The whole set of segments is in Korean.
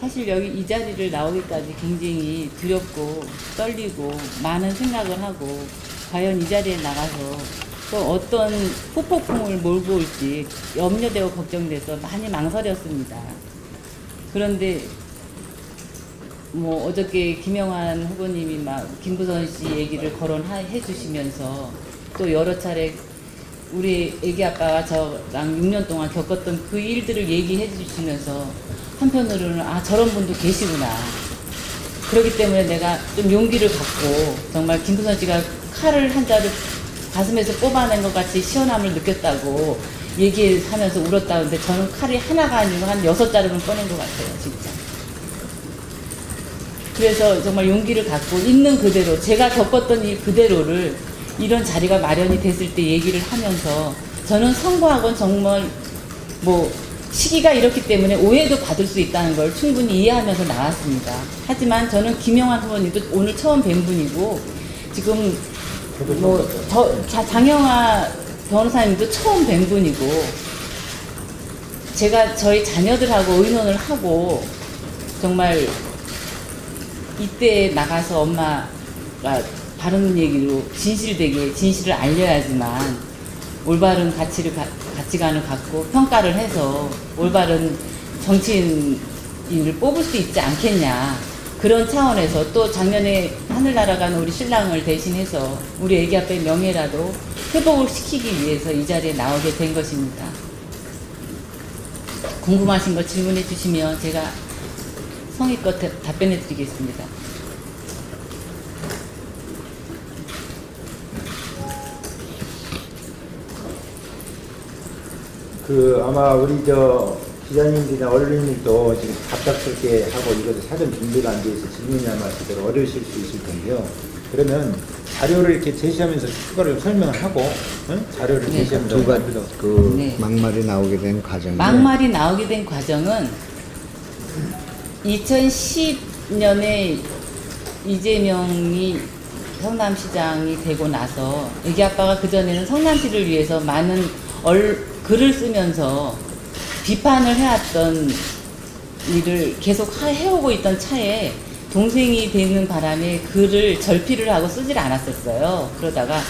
사실 여기 이 자리를 나오기까지 굉장히 두렵고 떨리고 많은 생각을 하고 과연 이 자리에 나가서 또 어떤 후폭풍을 몰고 올지 염려되고 걱정돼서 많이 망설였습니다. 그런데 뭐 어저께 김영환 후보님이 막 김부선 씨 얘기를 거론해 주시면서 또 여러 차례 우리 애기 아빠가 저랑 6년 동안 겪었던 그 일들을 얘기해 주시면서 한편으로는 아 저런 분도 계시구나. 그렇기 때문에 내가 좀 용기를 갖고 정말 김부선 씨가 칼을 한 자루 가슴에서 뽑아낸 것 같이 시원함을 느꼈다고 얘기하면서 울었다는데 저는 칼이 하나가 아니고 한 6자루는 꺼낸 것 같아요, 진짜. 그래서 정말 용기를 갖고 있는 그대로 제가 겪었던 이 그대로를 이런 자리가 마련이 됐을 때 얘기를 하면서 저는 선거학원 정말 뭐 시기가 이렇기 때문에 오해도 받을 수 있다는 걸 충분히 이해하면서 나왔습니다. 하지만 저는 김영환 후보님도 오늘 처음 뵌 분이고 지금 뭐 장영아 변호사님도 처음 뵌 분이고 제가 저희 자녀들하고 의논을 하고 정말 이때 나가서 엄마가 바른 얘기로 진실되게 진실을 알려야지만 올바른 가치관을 갖고 평가를 해서 올바른 정치인을 뽑을 수 있지 않겠냐. 그런 차원에서 또 작년에 하늘나라 간 우리 신랑을 대신해서 우리 애기 아빠의 명예라도 회복을 시키기 위해서 이 자리에 나오게 된 것입니다. 궁금하신 거 질문해 주시면 제가 성의껏 답변해 드리겠습니다. 아마 우리 기자님들이나 언론님도 지금 갑작스럽게 하고 이것도 사전 준비가 안 돼 있어 질문이 아마 제대로 어려우실 수 있을 텐데요. 그러면 자료를 이렇게 제시하면서 추가로 설명을 하고, 응? 자료를 네. 제시하면서 두 가지 네. 막말이 나오게 된 과정이 막말이 나오게 된 과정은 2010년에 이재명이 성남시장이 되고 나서 애기 아빠가 그전에는 성남시를 위해서 많은 글을 쓰면서 비판을 해왔던 일을 계속 해오고 있던 차에 동생이 되는 바람에 글을 절필을 하고 쓰질 않았었어요. 그러다가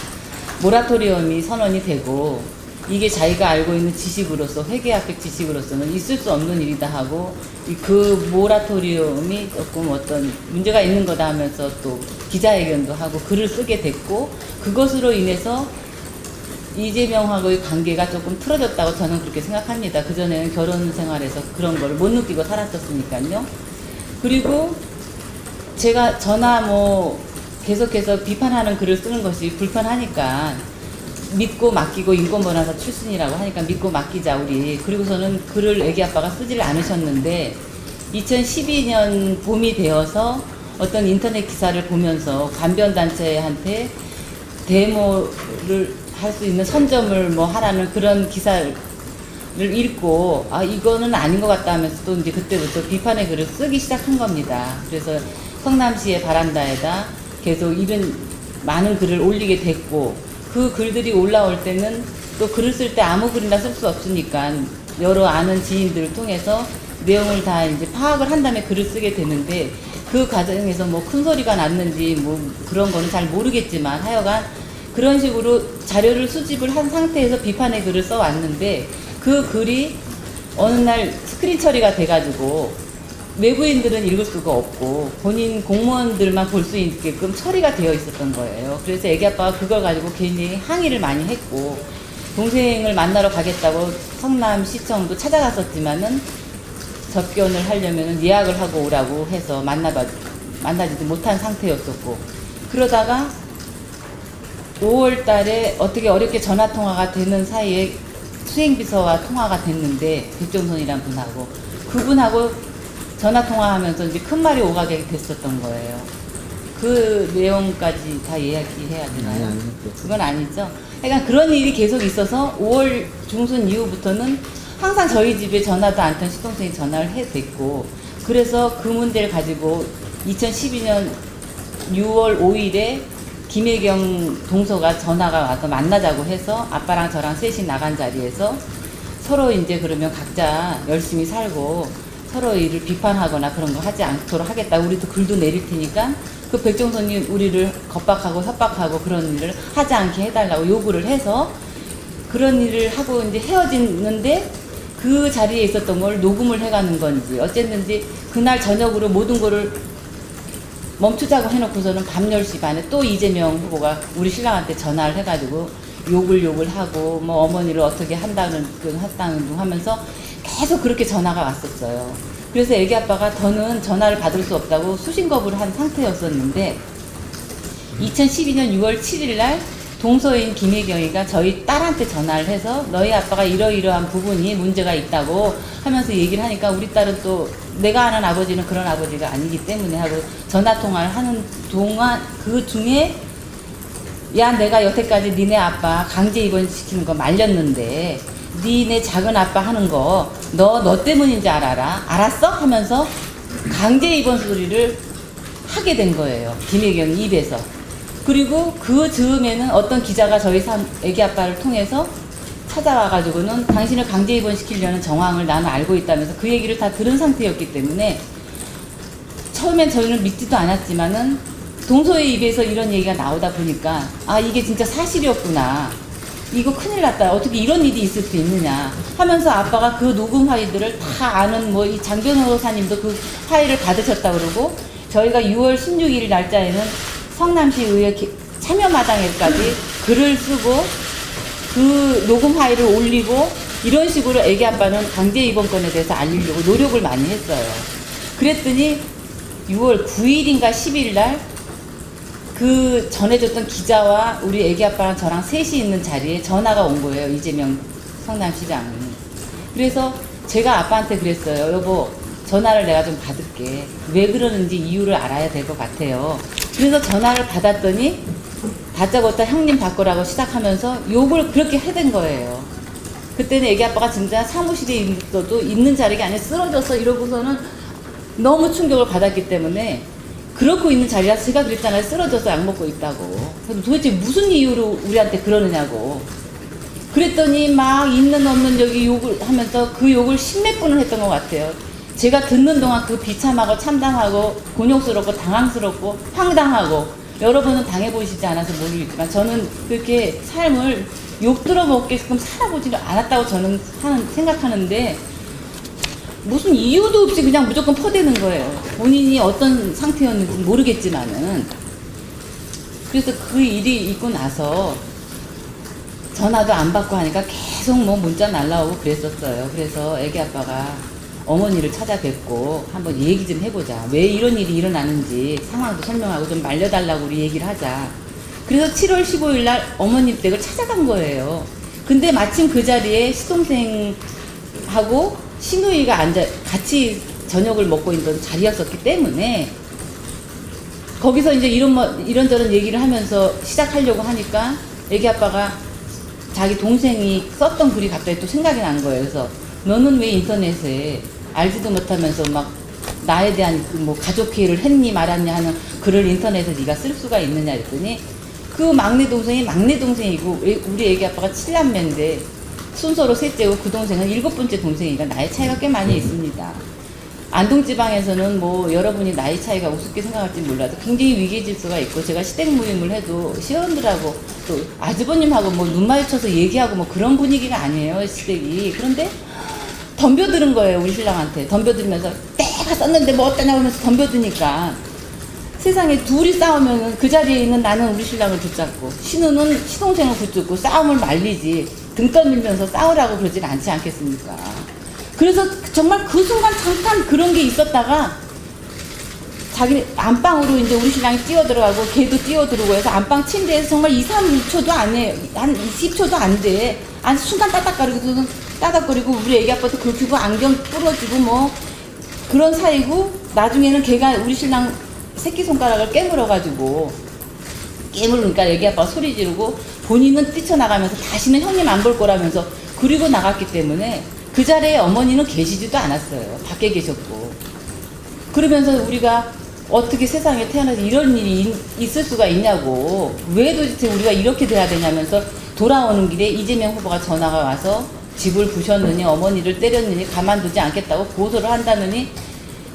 모라토리엄이 선언이 되고 이게 자기가 알고 있는 지식으로서 회계학적 지식으로서는 있을 수 없는 일이다 하고 그 모라토리엄이 조금 어떤 문제가 있는 거다 하면서 또 기자회견도 하고 글을 쓰게 됐고 그것으로 인해서 이재명하고의 관계가 조금 틀어졌다고 저는 그렇게 생각합니다. 그전에는 결혼 생활에서 그런 걸 못 느끼고 살았었으니까요. 그리고 제가 저나 뭐 계속해서 비판하는 글을 쓰는 것이 불편하니까 믿고 맡기고 인권변호사 출신이라고 하니까 믿고 맡기자 우리. 그리고서는 글을 애기 아빠가 쓰지를 않으셨는데 2012년 봄이 되어서 어떤 인터넷 기사를 보면서 관변단체한테 데모를 할 수 있는 선점을 뭐 하라는 그런 기사를 읽고 아 이거는 아닌 것 같다 하면서 또 이제 그때부터 비판의 글을 쓰기 시작한 겁니다. 그래서 성남시의 바란다에다 계속 이런 많은 글을 올리게 됐고 그 글들이 올라올 때는 또 글을 쓸 때 아무 글이나 쓸 수 없으니까 여러 아는 지인들을 통해서 내용을 다 이제 파악을 한 다음에 글을 쓰게 되는데 그 과정에서 뭐 큰 소리가 났는지 뭐 그런 거는 잘 모르겠지만 하여간 그런 식으로 자료를 수집을 한 상태에서 비판의 글을 써왔는데 그 글이 어느 날 스크린 처리가 돼가지고 외부인들은 읽을 수가 없고 본인 공무원들만 볼 수 있게끔 처리가 되어 있었던 거예요. 그래서 애기 아빠가 그걸 가지고 굉장히 항의를 많이 했고 동생을 만나러 가겠다고 성남시청도 찾아갔었지만은 접견을 하려면 예약을 하고 오라고 해서 만나지도 못한 상태였었고 그러다가 5월 달에 어떻게 어렵게 전화통화가 되는 사이에 수행비서와 통화가 됐는데 백종선이란 분하고 그분하고 전화통화하면서 이제 큰 말이 오가게 됐었던 거예요. 그 내용까지 다 이야기해야 되나요? 아니, 그건 아니죠. 그러니까 그런 일이 계속 있어서 5월 중순 이후부터는 항상 저희 집에 전화도 않던 시동생이 전화를 해댔고 그래서 그 문제를 가지고 2012년 6월 5일에 김혜경 동서가 전화가 와서 만나자고 해서 아빠랑 저랑 셋이 나간 자리에서 서로 이제 그러면 각자 열심히 살고 서로 일을 비판하거나 그런 거 하지 않도록 하겠다. 우리도 글도 내릴 테니까 그 백종선이 우리를 겁박하고 협박하고 그런 일을 하지 않게 해달라고 요구를 해서 그런 일을 하고 이제 헤어지는데 그 자리에 있었던 걸 녹음을 해가는 건지 어쨌는지 그날 저녁으로 모든 거를 멈추자고 해놓고서는 밤 10시 반에 또 이재명 후보가 우리 신랑한테 전화를 해가지고 욕을 하고 뭐 어머니를 어떻게 한다는 둥 하면서 계속 그렇게 전화가 왔었어요. 그래서 애기 아빠가 더는 전화를 받을 수 없다고 수신거부를 한 상태였었는데 2012년 6월 7일 날 동서인 김혜경이가 저희 딸한테 전화를 해서 너희 아빠가 이러이러한 부분이 문제가 있다고 하면서 얘기를 하니까 우리 딸은 또 내가 아는 아버지는 그런 아버지가 아니기 때문에 하고 전화통화를 하는 동안 그 중에 야 내가 여태까지 니네 아빠 강제 입원시키는 거 말렸는데 니네 작은 아빠 하는 거 너 때문인지 알았어? 하면서 강제 입원 소리를 하게 된 거예요. 김혜경 입에서. 그리고 그 즈음에는 어떤 기자가 저희 애기 아빠를 통해서 찾아와가지고는 당신을 강제 입원시키려는 정황을 나는 알고 있다면서 그 얘기를 다 들은 상태였기 때문에 처음엔 저희는 믿지도 않았지만은 동서의 입에서 이런 얘기가 나오다 보니까 아 이게 진짜 사실이었구나. 이거 큰일 났다. 어떻게 이런 일이 있을 수 있느냐 하면서 아빠가 그 녹음 파일들을 다 아는 뭐 이 장 변호사님도 그 파일을 받으셨다 그러고 저희가 6월 16일 날짜에는 성남시의회 참여마당에까지 글을 쓰고 그 녹음 파일을 올리고 이런 식으로 애기 아빠는 강제 입원권에 대해서 알리려고 노력을 많이 했어요. 그랬더니 6월 9일인가 10일 날 그 전해줬던 기자와 우리 애기 아빠랑 저랑 셋이 있는 자리에 전화가 온 거예요. 이재명 성남시장이. 그래서 제가 아빠한테 그랬어요. 여보 전화를 내가 좀 받을게. 왜 그러는지 이유를 알아야 될 것 같아요. 그래서 전화를 받았더니 다짜고짜 형님 바꾸라고 시작하면서 욕을 그렇게 해댄 거예요. 그때는 애기 아빠가 진짜 사무실에 있어도 있는 자리가 아니라 쓰러져서 이러고서는 너무 충격을 받았기 때문에 그렇고 있는 자리라 제가 그랬잖아요. 쓰러져서 약 먹고 있다고. 그래서 도대체 무슨 이유로 우리한테 그러느냐고. 그랬더니 막 있는 없는 여기 욕을 하면서 그 욕을 십몇 분을 했던 것 같아요. 제가 듣는 동안 그 비참하고 참담하고 곤욕스럽고 당황스럽고 황당하고 여러분은 당해보시지 않아서 모르겠지만 저는 그렇게 삶을 욕 들어먹게끔 살아보지는 않았다고 저는 생각하는데 무슨 이유도 없이 그냥 무조건 퍼대는 거예요. 본인이 어떤 상태였는지 모르겠지만은. 그래서 그 일이 있고 나서 전화도 안 받고 하니까 계속 뭐 문자 날라오고 그랬었어요. 그래서 애기 아빠가 어머니를 찾아뵙고 한번 얘기 좀 해보자. 왜 이런 일이 일어나는지 상황도 설명하고 좀 말려달라고 우리 얘기를 하자. 그래서 7월 15일 날 어머님 댁을 찾아간 거예요. 근데 마침 그 자리에 시동생하고 시누이가 같이 저녁을 먹고 있던 자리였었기 때문에 거기서 이제 이런저런 얘기를 하면서 시작하려고 하니까 애기 아빠가 자기 동생이 썼던 글이 갑자기 또 생각이 난 거예요. 그래서 너는 왜 인터넷에 알지도 못하면서 막 나에 대한 뭐 가족 회의를 했니 말았냐 하는 글을 인터넷에 네가 쓸 수가 있느냐 했더니 그 막내 동생이고 우리 애기 아빠가 7남매인데 순서로 셋째고 그 동생은 7번째 동생이니까 나이 차이가 꽤 많이 있습니다. 안동지방에서는 뭐 여러분이 나이 차이가 우습게 생각할지 몰라도 굉장히 위계 질서가 있고 제가 시댁 모임을 해도 시어른들하고 또 아주버님하고 뭐 눈 마주쳐서 얘기하고 뭐 그런 분위기가 아니에요 시댁이. 그런데 덤벼드는 거예요 우리 신랑한테. 덤벼들면서 내가 썼는데 뭐 어떠냐고 하면서 덤벼드니까 세상에 둘이 싸우면 그 자리에 있는 나는 우리 신랑을 붙잡고 신우는 시동생을 붙잡고 싸움을 말리지 등 떠밀면서 싸우라고 그러진 않지 않겠습니까? 그래서 정말 그 순간 잠깐 그런 게 있었다가 자기 안방으로 이제 우리 신랑이 뛰어들어가고 걔도 뛰어들어오고 해서 안방 침대에서 정말 2, 3초도 안 해. 한 20초도 안 돼. 아니 순간 따닥거리고 우리 애기 아빠도 긁히고 안경 부러지고 뭐 그런 사이고 나중에는 걔가 우리 신랑 새끼손가락을 깨물어가지고 깨물으니까 애기 아빠가 소리 지르고 본인은 뛰쳐나가면서 다시는 형님 안 볼 거라면서 그리고 나갔기 때문에 그 자리에 어머니는 계시지도 않았어요. 밖에 계셨고. 그러면서 우리가 어떻게 세상에 태어나서 이런 일이 있을 수가 있냐고 왜 도대체 우리가 이렇게 돼야 되냐면서 돌아오는 길에 이재명 후보가 전화가 와서 집을 부셨느니 어머니를 때렸느니 가만두지 않겠다고 고소를 한다느니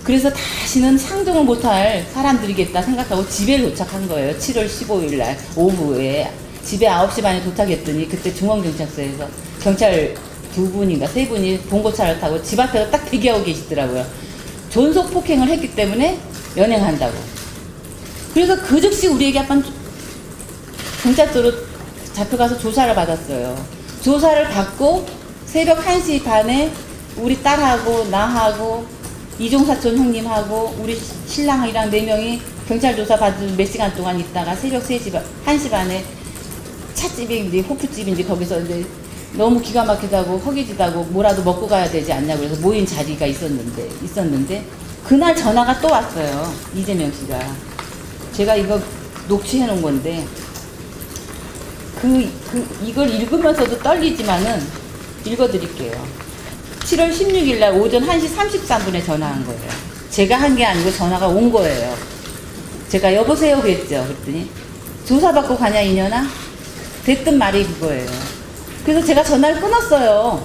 그래서 다시는 상종을 못할 사람들이겠다 생각하고 집에 도착한 거예요. 7월 15일 날 오후에 집에 9시 반에 도착했더니 그때 중앙경찰서에서 경찰 2분인가 3분이 봉고차를 타고 집 앞에서 딱 대기하고 계시더라고요. 존속 폭행을 했기 때문에 연행한다고. 그래서 그 즉시 우리 애기 아빠는 경찰서로 잡혀가서 조사를 받았어요. 조사를 받고 새벽 1시 반에 우리 딸하고 나하고 이종사촌 형님하고 우리 신랑이랑 4명이 경찰 조사 받은 몇 시간 동안 있다가 새벽 1시 반에 찻집인지 호프집인지 거기서 이제 너무 기가 막히다고 허기지다고 뭐라도 먹고 가야 되지 않냐고 그래서 모인 자리가 있었는데 그날 전화가 또 왔어요. 이재명 씨가. 제가 이거 녹취해 놓은 건데 이걸 읽으면서도 떨리지만은 읽어드릴게요. 7월 16일 날 오전 1시 33분에 전화한 거예요. 제가 한 게 아니고 전화가 온 거예요. 제가 여보세요 그랬죠. 그랬더니 조사받고 가냐 이년아? 됐던 말이 그거예요. 그래서 제가 전화를 끊었어요.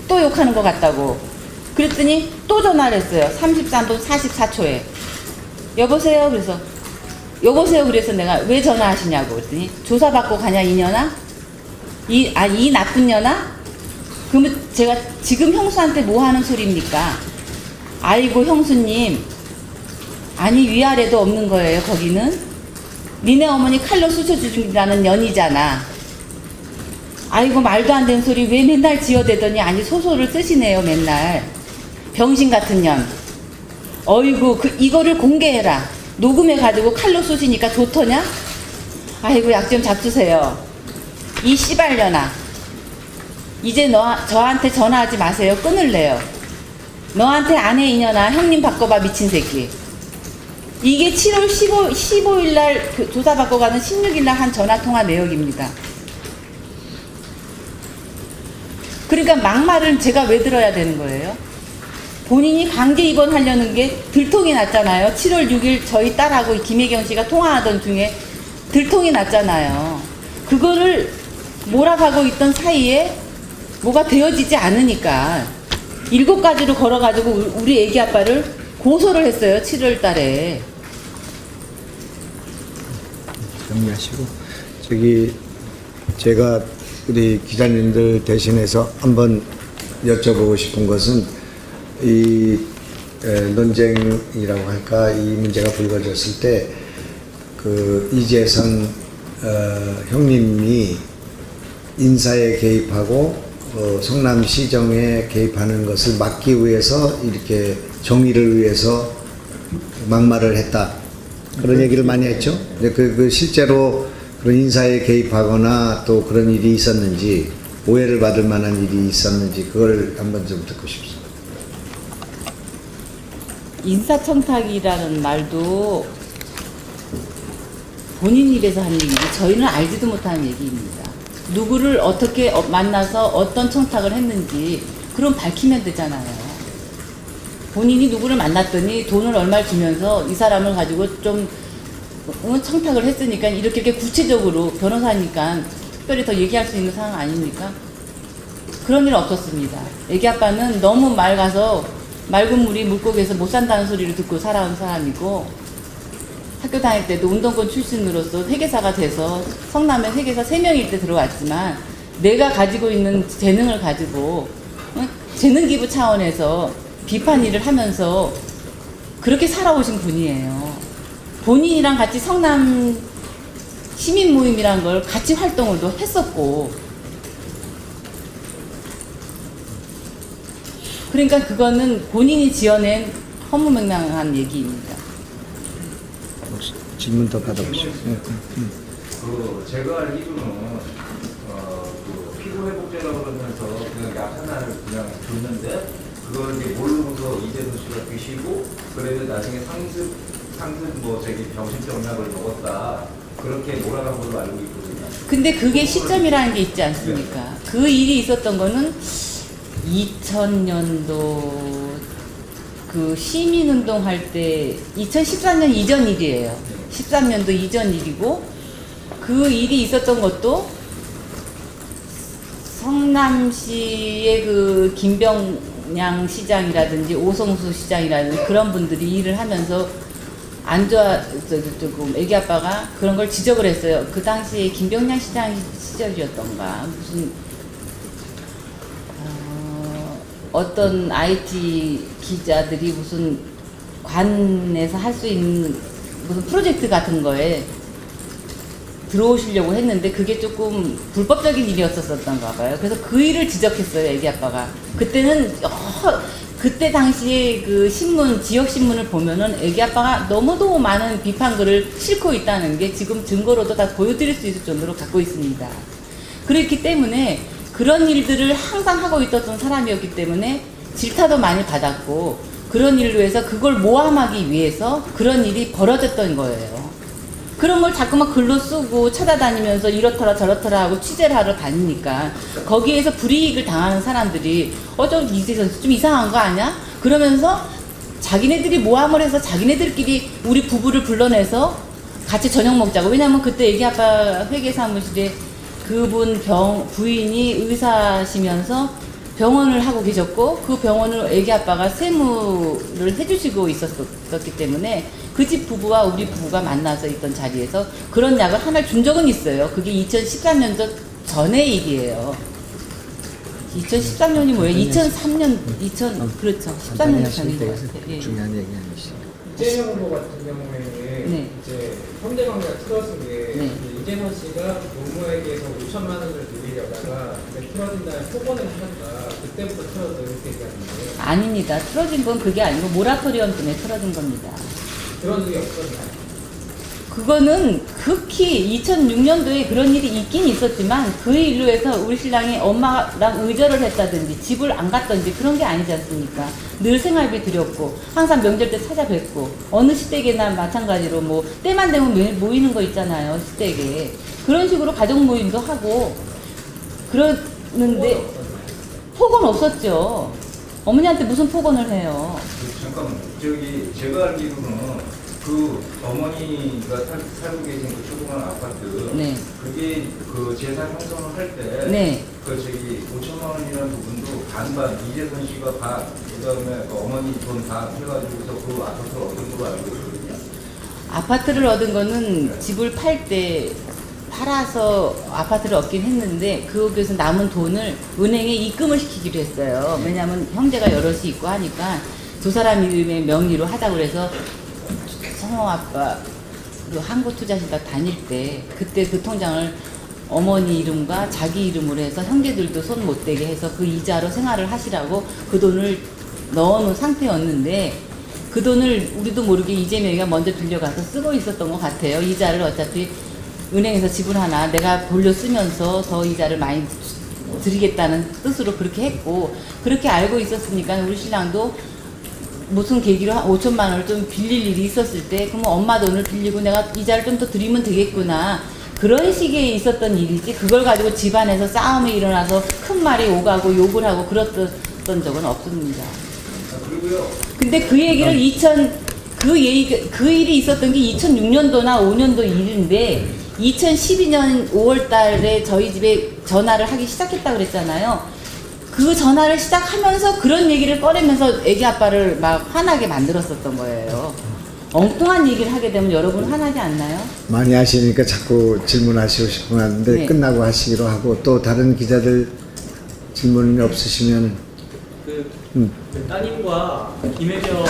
또 욕하는 것 같다고. 그랬더니 또 전화를 했어요. 33분 44초에. 여보세요? 그래서 여보세요? 그래서 내가 왜 전화하시냐고 그랬더니 조사받고 가냐 이년아? 이 나쁜 년아? 그러면 제가 지금 형수한테 뭐 하는 소리입니까? 아이고 형수님 아니 위아래도 없는 거예요 거기는. 니네 어머니 칼로 쑤셔 죽인다는 년이잖아. 아이고 말도 안 되는 소리 왜 맨날 지어대더니 아니 소설을 쓰시네요 맨날. 병신 같은 년. 어이구 이거를 공개해라. 녹음해가지고 칼로 쑤시니까 좋더냐? 아이고 약 좀 잡수세요. 이 씨발년아. 이제 저한테 전화하지 마세요. 끊을래요. 너한테 안 해 이년아. 형님 바꿔봐 미친 새끼. 이게 7월 15일 날 조사받고 가는 16일 날 한 전화통화 내역입니다. 그러니까 막말을 제가 왜 들어야 되는 거예요? 본인이 강제 입원하려는 게 들통이 났잖아요. 7월 6일 저희 딸하고 김혜경 씨가 통화하던 중에 들통이 났잖아요. 그거를 몰아가고 있던 사이에 뭐가 되어지지 않으니까 7가지로 걸어가지고 우리 애기 아빠를 고소를 했어요. 7월 달에. 정리하시고 저기 제가 우리 기자님들 대신해서 한번 여쭤보고 싶은 것은 이 논쟁이라고 할까 이 문제가 불거졌을 때 그 이재선 형님이 인사에 개입하고 성남시정에 개입하는 것을 막기 위해서 이렇게 정의를 위해서 막말을 했다 그런 얘기를 많이 했죠. 그 실제로 그런 인사에 개입하거나 또 그런 일이 있었는지 오해를 받을 만한 일이 있었는지 그걸 한번 좀 듣고 싶습니다. 인사청탁이라는 말도 본인 입에서 한 얘기지 저희는 알지도 못하는 얘기입니다. 누구를 어떻게 만나서 어떤 청탁을 했는지 그럼 밝히면 되잖아요. 본인이 누구를 만났더니 돈을 얼마를 주면서 이 사람을 가지고 좀 청탁을 했으니까 이렇게 구체적으로 변호사니까 특별히 더 얘기할 수 있는 상황 아닙니까? 그런 일 없었습니다. 애기 아빠는 너무 맑아서 맑은 물이 물고기에서 못 산다는 소리를 듣고 살아온 사람이고 학교 다닐 때도 운동권 출신으로서 회계사가 돼서 성남에 회계사 3명일 때 들어왔지만 내가 가지고 있는 재능을 가지고 재능 기부 차원에서 비판 일을 하면서 그렇게 살아오신 분이에요. 본인이랑 같이 성남 시민 모임이란 걸 같이 활동을 또 했었고 그러니까 그거는 본인이 지어낸 허무맹랑한 얘기입니다. 질문 더 받아보시죠. 제가 알기로는 그 피부회복제라고 그러면서 그냥 약 하나를 그냥 줬는데 그걸 이제 모르고서 이재선 씨가 드시고 그래도 나중에 상습 뭐 저기 병신병 약을 먹었다 그렇게 몰아간 걸로 알고 있거든요. 근데 그게 시점이라는 게 있지 않습니까? 그 일이 있었던 거는 2000년도 그 시민운동 할 때 2013년 이전 일이에요. 13년도 이전 일이고 그 일이 있었던 것도 성남시의 그 김병양 시장이라든지 오성수 시장이라든지 그런 분들이 일을 하면서 안 좋아, 조금 애기 아빠가 그런 걸 지적을 했어요. 그 당시에 김병양 시장 시절이었던가 무슨 어떤 IT 기자들이 무슨 관에서 할 수 있는 무슨 프로젝트 같은 거에 들어오시려고 했는데 그게 조금 불법적인 일이었었던가 봐요. 그래서 그 일을 지적했어요, 애기 아빠가. 그때는 그때 당시에 그 신문, 지역 신문을 보면은 애기 아빠가 너무도 많은 비판글을 싣고 있다는 게 지금 증거로도 다 보여드릴 수 있을 정도로 갖고 있습니다. 그렇기 때문에 그런 일들을 항상 하고 있었던 사람이었기 때문에 질타도 많이 받았고 그런 일로 해서 그걸 모함하기 위해서 그런 일이 벌어졌던 거예요. 그런 걸 자꾸만 글로 쓰고 찾아다니면서 이렇더라 저렇더라 하고 취재를 하러 다니니까 거기에서 불이익을 당하는 사람들이 좀 이상한 거 아니야? 그러면서 자기네들이 모함을 해서 자기네들끼리 우리 부부를 불러내서 같이 저녁 먹자고. 왜냐면 그때 애기 아빠 회계사무실에 그분 부인이 의사시면서 병원을 하고 계셨고 그 병원을 애기 아빠가 세무를 해주시고 있었기 때문에 그 집 부부와 우리 부부가 만나서 있던 자리에서 그런 약을 하나 준 적은 있어요. 그게 2013년 전의 일이에요. 2013년이 뭐예요? 2003년, 그렇죠. 13년 전인 것 같아요. 예. 중요한 얘기 아니시죠? 이재명 후보 같은 경우에는 네. 이제 현대관계가 틀어진 게 네. 이재명 씨가 노무에게서 5천만 원을 빌리려다가 틀어진 다음에 폭언을 하셨다. 그때부터 틀어져 이렇게 얘기하는데 아닙니다. 틀어진 건 그게 아니고 모라토리엄 때문에 틀어진 겁니다. 그런 적이 없었나요? 그거는 극히 2006년도에 그런 일이 있긴 있었지만 그 일로 해서 우리 신랑이 엄마랑 의절을 했다든지 집을 안 갔던지 그런 게 아니지 않습니까? 늘 생활비 드렸고 항상 명절 때 찾아뵙고 어느 시댁에나 마찬가지로 뭐 때만 되면 모이는 거 있잖아요. 시댁에 그런 식으로 가족 모임도 하고 그러는데 폭언 없었죠. 어머니한테 무슨 폭언을 해요? 잠깐만요. 제가 알기로는 그 어머니가 살고 계신 그 조그만 아파트, 네. 그게 그 재산 형성을 할 때, 네. 그 5천만 원이라는 부분도 반반 이재선 씨가 반, 그다음에 그 어머니 돈 반 해가지고서 그 아파트를 얻은 걸로 알고 있거든요. 아파트를 얻은 거는 집을 팔 때 팔아서 아파트를 얻긴 했는데 거기서 남은 돈을 은행에 입금을 시키기로 했어요. 왜냐하면 형제가 여럿이 있고 하니까 두 사람 이름의 명의로 하자고 그래서 성호 아빠 한국투자신가 다닐 때 그때 그 통장을 어머니 이름과 자기 이름으로 해서 형제들도 손 못 대게 해서 그 이자로 생활을 하시라고 그 돈을 넣어놓은 상태였는데 그 돈을 우리도 모르게 이재명이가 먼저 빌려가서 쓰고 있었던 것 같아요. 이자를 어차피 은행에서 지불하나 내가 돌려 쓰면서 더 이자를 많이 드리겠다는 뜻으로 그렇게 했고 그렇게 알고 있었으니까 우리 신랑도 무슨 계기로 5천만 원을 좀 빌릴 일이 있었을 때 그러면 엄마 돈을 빌리고 내가 이자를 좀 더 드리면 되겠구나 그런 식의 있었던 일이지 그걸 가지고 집안에서 싸움이 일어나서 큰 말이 오가고 욕을 하고 그랬던 적은 없습니다. 그리고요. 근데 그 얘기를 그 일이 있었던 게 2006년도나 5년도 일인데 2012년 5월 달에 저희 집에 전화를 하기 시작했다고 그랬잖아요. 그 전화를 시작하면서 그런 얘기를 꺼내면서 애기 아빠를 막 화나게 만들었었던 거예요. 엉뚱한 얘기를 하게 되면 여러분 화나지 않나요? 많이 하시니까 자꾸 질문하시고 싶고 하는데 네. 끝나고 하시기로 하고 또 다른 기자들 질문이 없으시면 그 따님과 김혜경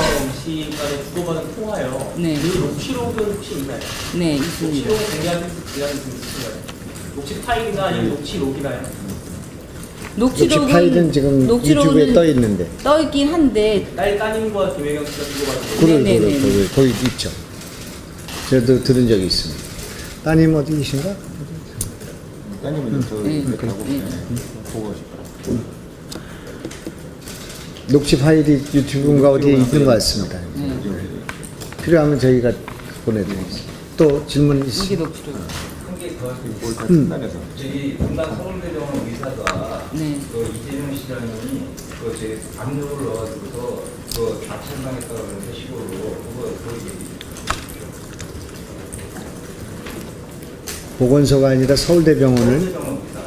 씨 간에 주고받은 통화요. 네. 그 녹취록은 혹시 있나요? 네, 있습니다. 녹취록 공개하는 기간이 좀 있으신가요? 녹취 파일이나 아니면 녹취록이나요? 녹취 파일은 지금 유튜브에 떠 있는데. 떠 있긴 한데 따님과 김혜경 씨가 주고받은 그걸 네네네. 거기 있죠. 저도 들은 적이 있습니다. 따님 어디 계신가? 따님은 저 네. 이렇게 하고 네. 보고 싶어요. 녹취 파일이 유튜브인가 어디에 있는 것 같습니다. 필요하면 저희가 보내드리겠습니다. 또 질문 이게 있으시죠? 녹취록. 한개더 뭘다 판단해서. 저기 분당 서울대병원 의사가 네. 그 이재명 시장이 그 제 압력을 넣어가지고서 그 좌천당했다고 그러는 식으로 그거 얘기. 보건소가 아니라 서울대병원을 서울대병원 의사.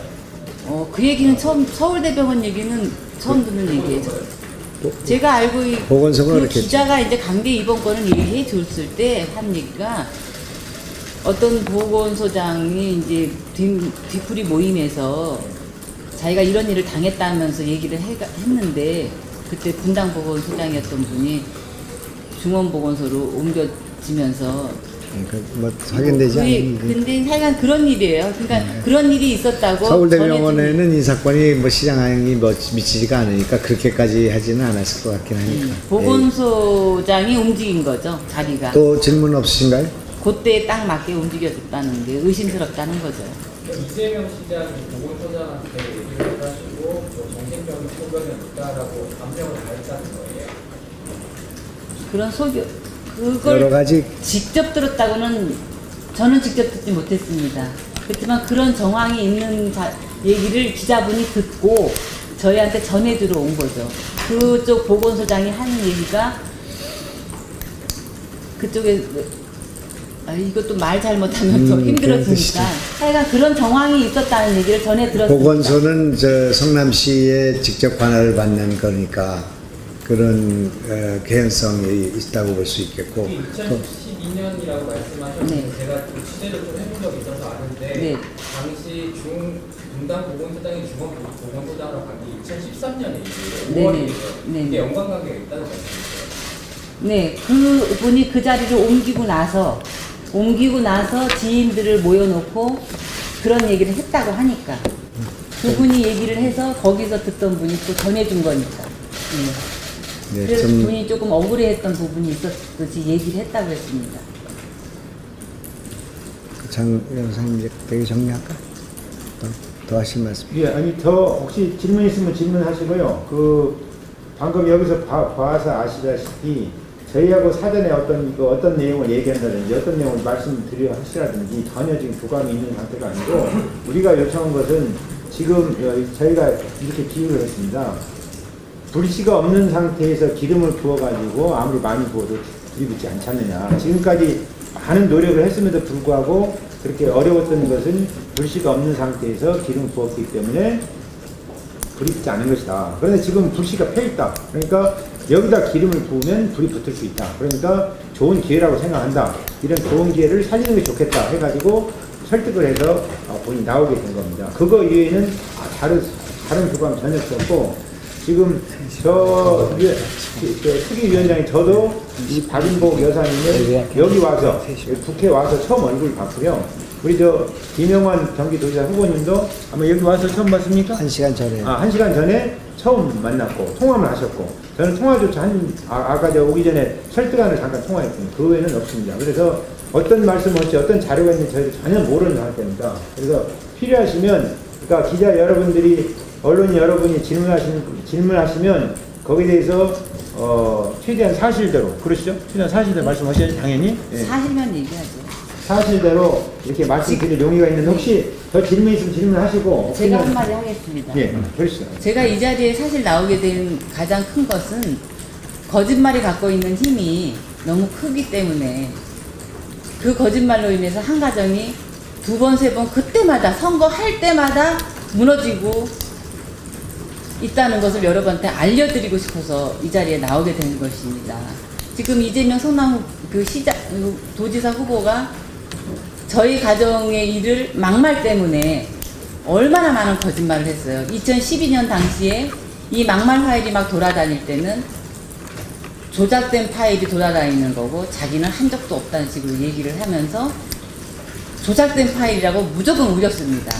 그 얘기는 처음 서울대병원 얘기는 처음 듣는 얘기예요. 제가 알고 보건소가 그 그렇겠죠. 기자가 이제 강제 입원권을 얘기해 줬을 때 한 얘기가 어떤 보건소장이 이제 뒤풀이 모임에서 자기가 이런 일을 당했다면서 얘기를 했는데 그때 분당 보건소장이었던 분이 중원보건소로 옮겨지면서 뭐 확인되지 않는데. 근데 하여간 그런 일이에요. 그러니까 그런 일이 있었다고 서울대병원에는 이 사건이 뭐 시장이 뭐 미치지가 않으니까 그렇게까지 하지는 않았을 것 같긴 하니까. 보건소장이 움직인 거죠, 자리가. 또 질문 없으신가요? 그때에 딱 맞게 움직여졌다는 게 의심스럽다는 거죠. 이재명 시장이 보건소장한테 얘기를 하시고 뭐 정신병이 소변이 있다라고 감정을 다했다는 거예요. 그런 여러 그걸 가지 직접 들었다고는 저는 직접 듣지 못했습니다. 그렇지만 그런 정황이 있는 얘기를 기자분이 듣고 저희한테 전해주러 온 거죠. 그쪽 보건소장이 하는 얘기가 그쪽에 이것도 말 잘못하면 더 그런 힘들어지니까 뜻이죠. 하여간 그런 정황이 있었다는 얘기를 전해 들었습니다. 보건소는 저 성남시에 직접 관할을 받는 거니까 그런 개연성이 있다고 볼 수 있겠고. 2012년이라고 말씀하셨는데 네. 제가 좀 취재를 좀 해본 적이 있어서 아는데 네. 당시 분당 보건소장이 중원 보건소장으로 간 게 2013년에 네네. 5월이에요. 네네. 이게 연관관계가 있다는 말씀이세요? 네, 그분이 그 자리를 옮기고 나서 지인들을 모여놓고 그런 얘기를 했다고 하니까 그분이 얘기를 해서 거기서 듣던 분이 또 전해준 거니까. 네. 네, 그래서 좀 분이 조금 억울해했던 부분이 있었듯이 얘기를 했다고 했습니다. 장 변호사님 이제 되게 정리할까? 더 하실 말씀? 예, 아니 더 혹시 질문 있으면 질문하시고요. 그 방금 여기서 봐서 아시다시피 저희하고 사전에 어떤 내용을 얘기한다든지 어떤 내용을 말씀드려 하시라든지 전혀 지금 교감이 있는 상태가 아니고 우리가 요청한 것은 지금 저희가 이렇게 비유를 했습니다. 불씨가 없는 상태에서 기름을 부어가지고 아무리 많이 부어도 불이 붙지 않지 않느냐. 지금까지 많은 노력을 했음에도 불구하고 그렇게 어려웠던 것은 불씨가 없는 상태에서 기름을 부었기 때문에 불이 붙지 않은 것이다. 그런데 지금 불씨가 펴있다. 그러니까 여기다 기름을 부으면 불이 붙을 수 있다. 그러니까 좋은 기회라고 생각한다. 이런 좋은 기회를 살리는 게 좋겠다 해가지고 설득을 해서 본인이 나오게 된 겁니다. 그거 이외에는 다른 교감 전혀 없었고 지금 특위위원장이 저도 이 박인복 여사님을 여기 와서 국회 와서 처음 얼굴 봤고요. 우리 김영환 경기도지사 후보님도 아마 여기 와서 처음 봤습니까? 1시간 전에. 1시간 전에 처음 만났고 통화만 하셨고 저는 통화조차 아까 오기 전에 설득안을 잠깐 통화했습니다. 그 외에는 없습니다. 그래서 어떤 말씀 없이 어떤 자료가 있는지 저희도 전혀 모르는 상태입니다. 그래서 필요하시면 그러니까 기자 여러분들이 언론 여러분이 질문하시면 거기에 대해서 최대한 사실대로 그러시죠? 최대한 사실대로 말씀하셔야죠. 당연히. 예. 사실만 얘기하죠. 사실대로 이렇게 말씀드릴 용의가 있는데 혹시 더 질문 있으면 질문하시고 제가 한마디 하겠습니다. 예, 그러시죠. 제가 이 자리에 사실 나오게 된 가장 큰 것은 거짓말이 갖고 있는 힘이 너무 크기 때문에 그 거짓말로 인해서 한 가정이 2번, 3번 그때마다 선거할 때마다 무너지고 있다는 것을 여러분한테 알려드리고 싶어서 이 자리에 나오게 된 것입니다. 지금 이재명 성남 도지사 후보가 저희 가정의 일을 막말 때문에 얼마나 많은 거짓말을 했어요. 2012년 당시에 이 막말 파일이 막 돌아다닐 때는 조작된 파일이 돌아다니는 거고 자기는 한 적도 없다는 식으로 얘기를 하면서 조작된 파일이라고 무조건 우겼습니다.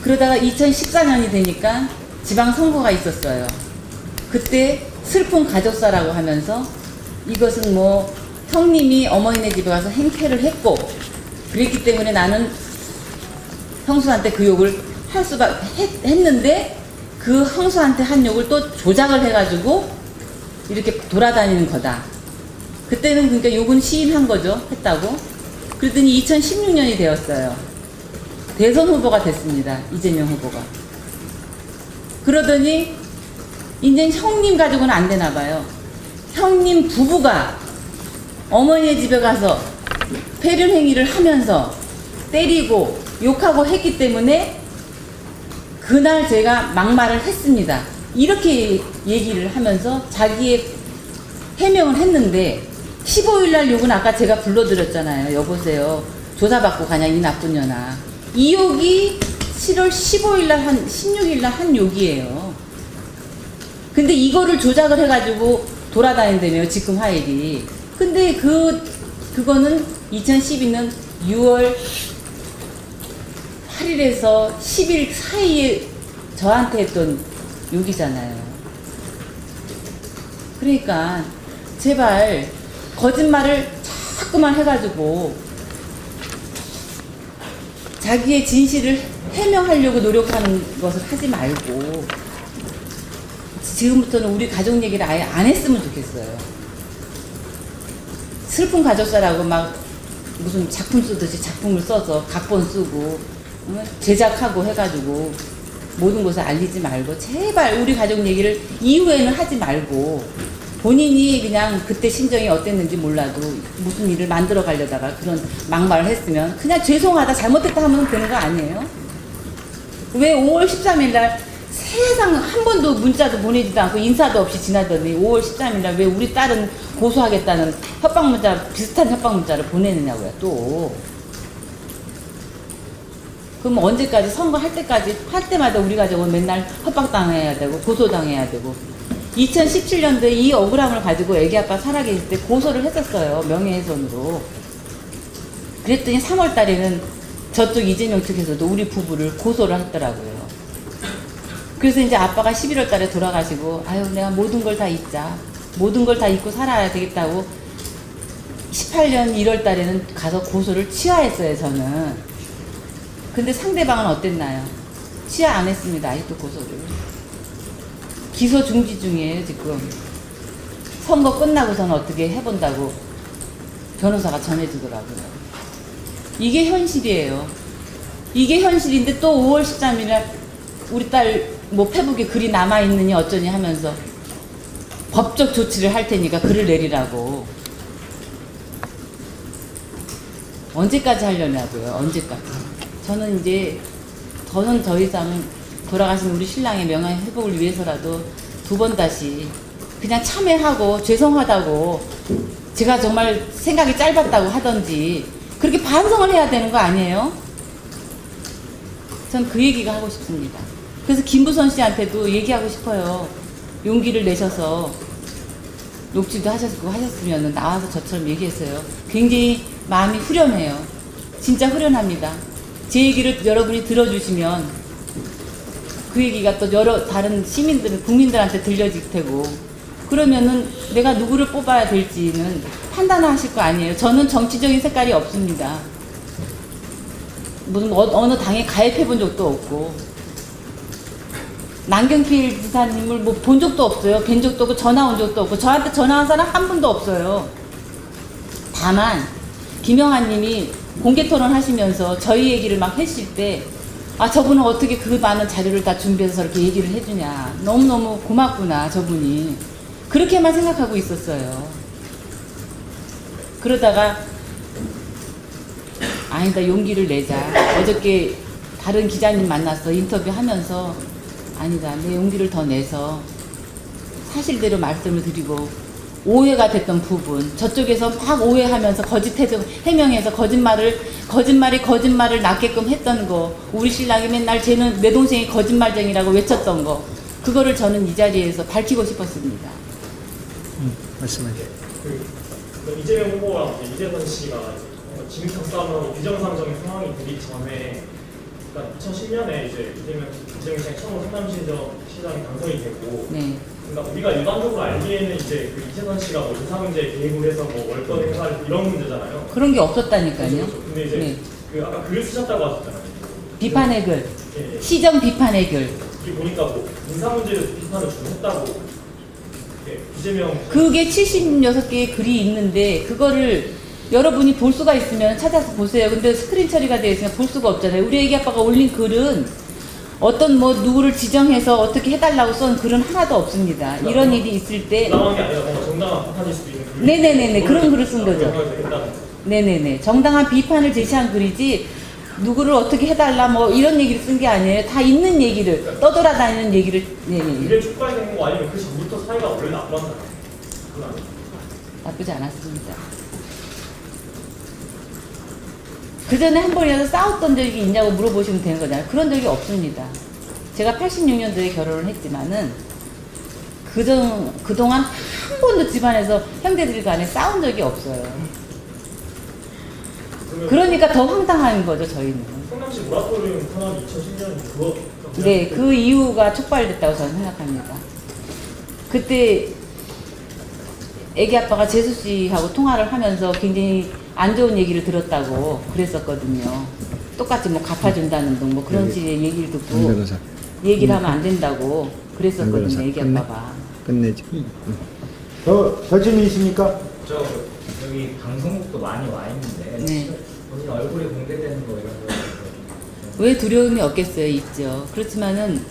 그러다가 2014년이 되니까 지방선거가 있었어요. 그때 슬픈 가족사라고 하면서 이것은 뭐 형님이 어머니네 집에 가서 행패를 했고 그랬기 때문에 나는 형수한테 그 욕을 할 수가 했는데 그 형수한테 한 욕을 또 조작을 해가지고 이렇게 돌아다니는 거다. 그때는 그러니까 욕은 시인한 거죠. 했다고. 그랬더니 2016년이 되었어요. 대선 후보가 됐습니다. 이재명 후보가. 그러더니 이제 형님 가지고는 안 되나 봐요. 형님 부부가 어머니의 집에 가서 폐륜 행위를 하면서 때리고 욕하고 했기 때문에 그날 제가 막말을 했습니다. 이렇게 얘기를 하면서 자기의 해명을 했는데 15일 날 욕은 아까 제가 불러드렸잖아요. 여보세요. 조사받고 가냐 이 나쁜 년아. 이 욕이 7월 15일 날 16일 날 한 욕이에요. 근데 이거를 조작을 해가지고 돌아다닌다며요. 지금 화일이. 근데 그거는 2012년 6월 8일에서 10일 사이에 저한테 했던 욕이잖아요. 그러니까 제발 거짓말을 자꾸만 해가지고 자기의 진실을 해명하려고 노력하는 것을 하지 말고 지금부터는 우리 가족 얘기를 아예 안 했으면 좋겠어요. 슬픈 가족사라고 막 무슨 작품 쓰듯이 작품을 써서 각본 쓰고 제작하고 해가지고 모든 것을 알리지 말고 제발 우리 가족 얘기를 이후에는 하지 말고 본인이 그냥 그때 심정이 어땠는지 몰라도 무슨 일을 만들어 가려다가 그런 막말을 했으면 그냥 죄송하다 잘못했다 하면 되는 거 아니에요? 왜 5월 13일 날 세상 한 번도 문자도 보내지도 않고 인사도 없이 지나더니 5월 13일 날 왜 우리 딸은 고소하겠다는 협박 문자 비슷한 협박 문자를 보내느냐고요 또. 그럼 언제까지 선거할 때까지 할 때마다 우리 가족은 맨날 협박당해야 되고 고소당해야 되고 2017년도에 이 억울함을 가지고 애기 아빠 살아계실 때 고소를 했었어요. 명예훼손으로. 그랬더니 3월 달에는 저쪽 이재명 측에서도 우리 부부를 고소를 했더라고요. 그래서 이제 아빠가 11월 달에 돌아가시고 아유 내가 모든 걸 다 잊자. 모든 걸 다 잊고 살아야 되겠다고 18년 1월 달에는 가서 고소를 취하했어요 저는. 근데 상대방은 어땠나요? 취하 안 했습니다. 아직도 고소를. 기소 중지 중이에요 지금. 선거 끝나고서는 어떻게 해본다고 변호사가 전해주더라고요. 이게 현실이에요. 이게 현실인데 또 5월 13일에 우리 딸 뭐 페북에 글이 남아있느니 어쩌니 하면서 법적 조치를 할 테니까 글을 내리라고. 언제까지 하려냐고요. 언제까지. 저는 이제 더는 더 이상 돌아가신 우리 신랑의 명예 회복을 위해서라도 2번 다시 그냥 참회하고 죄송하다고 제가 정말 생각이 짧았다고 하던지 그렇게 반성을 해야 되는 거 아니에요? 전 그 얘기가 하고 싶습니다. 그래서 김부선 씨한테도 얘기하고 싶어요. 용기를 내셔서 녹취도 하셨으면 나와서 저처럼 얘기했어요. 굉장히 마음이 후련해요. 진짜 후련합니다. 제 얘기를 여러분이 들어주시면 그 얘기가 또 여러 다른 국민들한테 들려질 테고 그러면은 내가 누구를 뽑아야 될지는 판단하실 거 아니에요. 저는 정치적인 색깔이 없습니다. 무슨 어느 당에 가입해 본 적도 없고 남경필 지사님을 뭐 본 적도 없어요. 뵌 적도 없고 전화 온 적도 없고 저한테 전화한 사람 한 분도 없어요. 다만 김영하 님이 공개 토론 하시면서 저희 얘기를 막 했을 때 아 저분은 어떻게 그 많은 자료를 다 준비해서 이렇게 얘기를 해주냐. 너무너무 고맙구나 저분이. 그렇게만 생각하고 있었어요. 그러다가 아니다 용기를 내자. 어저께 다른 기자님 만나서 인터뷰하면서 아니다 내 용기를 더 내서 사실대로 말씀을 드리고 오해가 됐던 부분 저쪽에서 막 오해하면서 거짓 해명해서 거짓말을 낳게끔 했던 거 우리 신랑이 맨날 쟤는 내 동생이 거짓말쟁이라고 외쳤던 거 그거를 저는 이 자리에서 밝히고 싶었습니다. 말씀하세요. 그 이재명 후보와 이재선 씨가 진흙탕 싸움하고 비정상적인 상황이 되기 전에 그러니까 2010년에 이제 이재명 시장이 처음으로 성남시장이 당선이 되고 네. 그러니까 우리가 일반적으로 알기에는 이제 그 이재선 씨가 뭐 인사문제에 개입을 해서 뭐 월권 행사를 이런 문제잖아요. 그런 게 없었다니까요. 그렇죠. 근데 이제 네. 그 아까 글을 쓰셨다고 하셨잖아요. 비판의 글, 예, 예. 시정 비판의 글. 여기 보니까 뭐 인사문제에서 비판을 좀 했다고 이재명 그게 76개의 글이 있는데 그거를 여러분이 볼 수가 있으면 찾아서 보세요. 근데 스크린 처리가 되어 있으면 볼 수가 없잖아요. 우리 애기 아빠가 올린 글은 어떤 뭐 누구를 지정해서 어떻게 해달라고 쓴 글은 하나도 없습니다. 이런 일이 있을 때 정당한 게 아니라 뭔가 정당한 비판일 수도 있는 네네네네 그런 글을 쓴 거죠. 네네네 정당한 비판을 제시한 글이지 누구를 어떻게 해달라 뭐 이런 얘기를 쓴 게 아니에요. 다 있는 얘기를 떠돌아다니는 얘기를 이래 촉발된 거 아니면 그 전부터 사이가 원래 나빴나요? 그건 아니에요. 나쁘지 않았습니다. 그 전에 한 번이라도 싸웠던 적이 있냐고 물어보시면 되는 거잖아요. 그런 적이 없습니다. 제가 86년도에 결혼을 했지만은 그동안 한 번도 집안에서 형제들 간에 싸운 적이 없어요. 그러니까 더 황당한 거죠, 저희는. 성남시 모라토리움 탄압 2010년 그거 네, 그 이유가 촉발됐다고 저는 생각합니다. 그때 애기 아빠가 재수 씨하고 통화를 하면서 굉장히 안 좋은 얘기를 들었다고 그랬었거든요. 똑같이 뭐 갚아준다는 등 뭐 그런 식의 얘기를 듣고 변호사 얘기를 하면 안 된다고 그랬었거든요, 애기 끝내. 아빠가. 끝내지. 더 질문이십니까? 저 여기 방송국도 많이 와 있는데 네. 본인 얼굴이 공개되는 거 이런 거 왜 두려움이 없겠어요? 있죠. 그렇지만은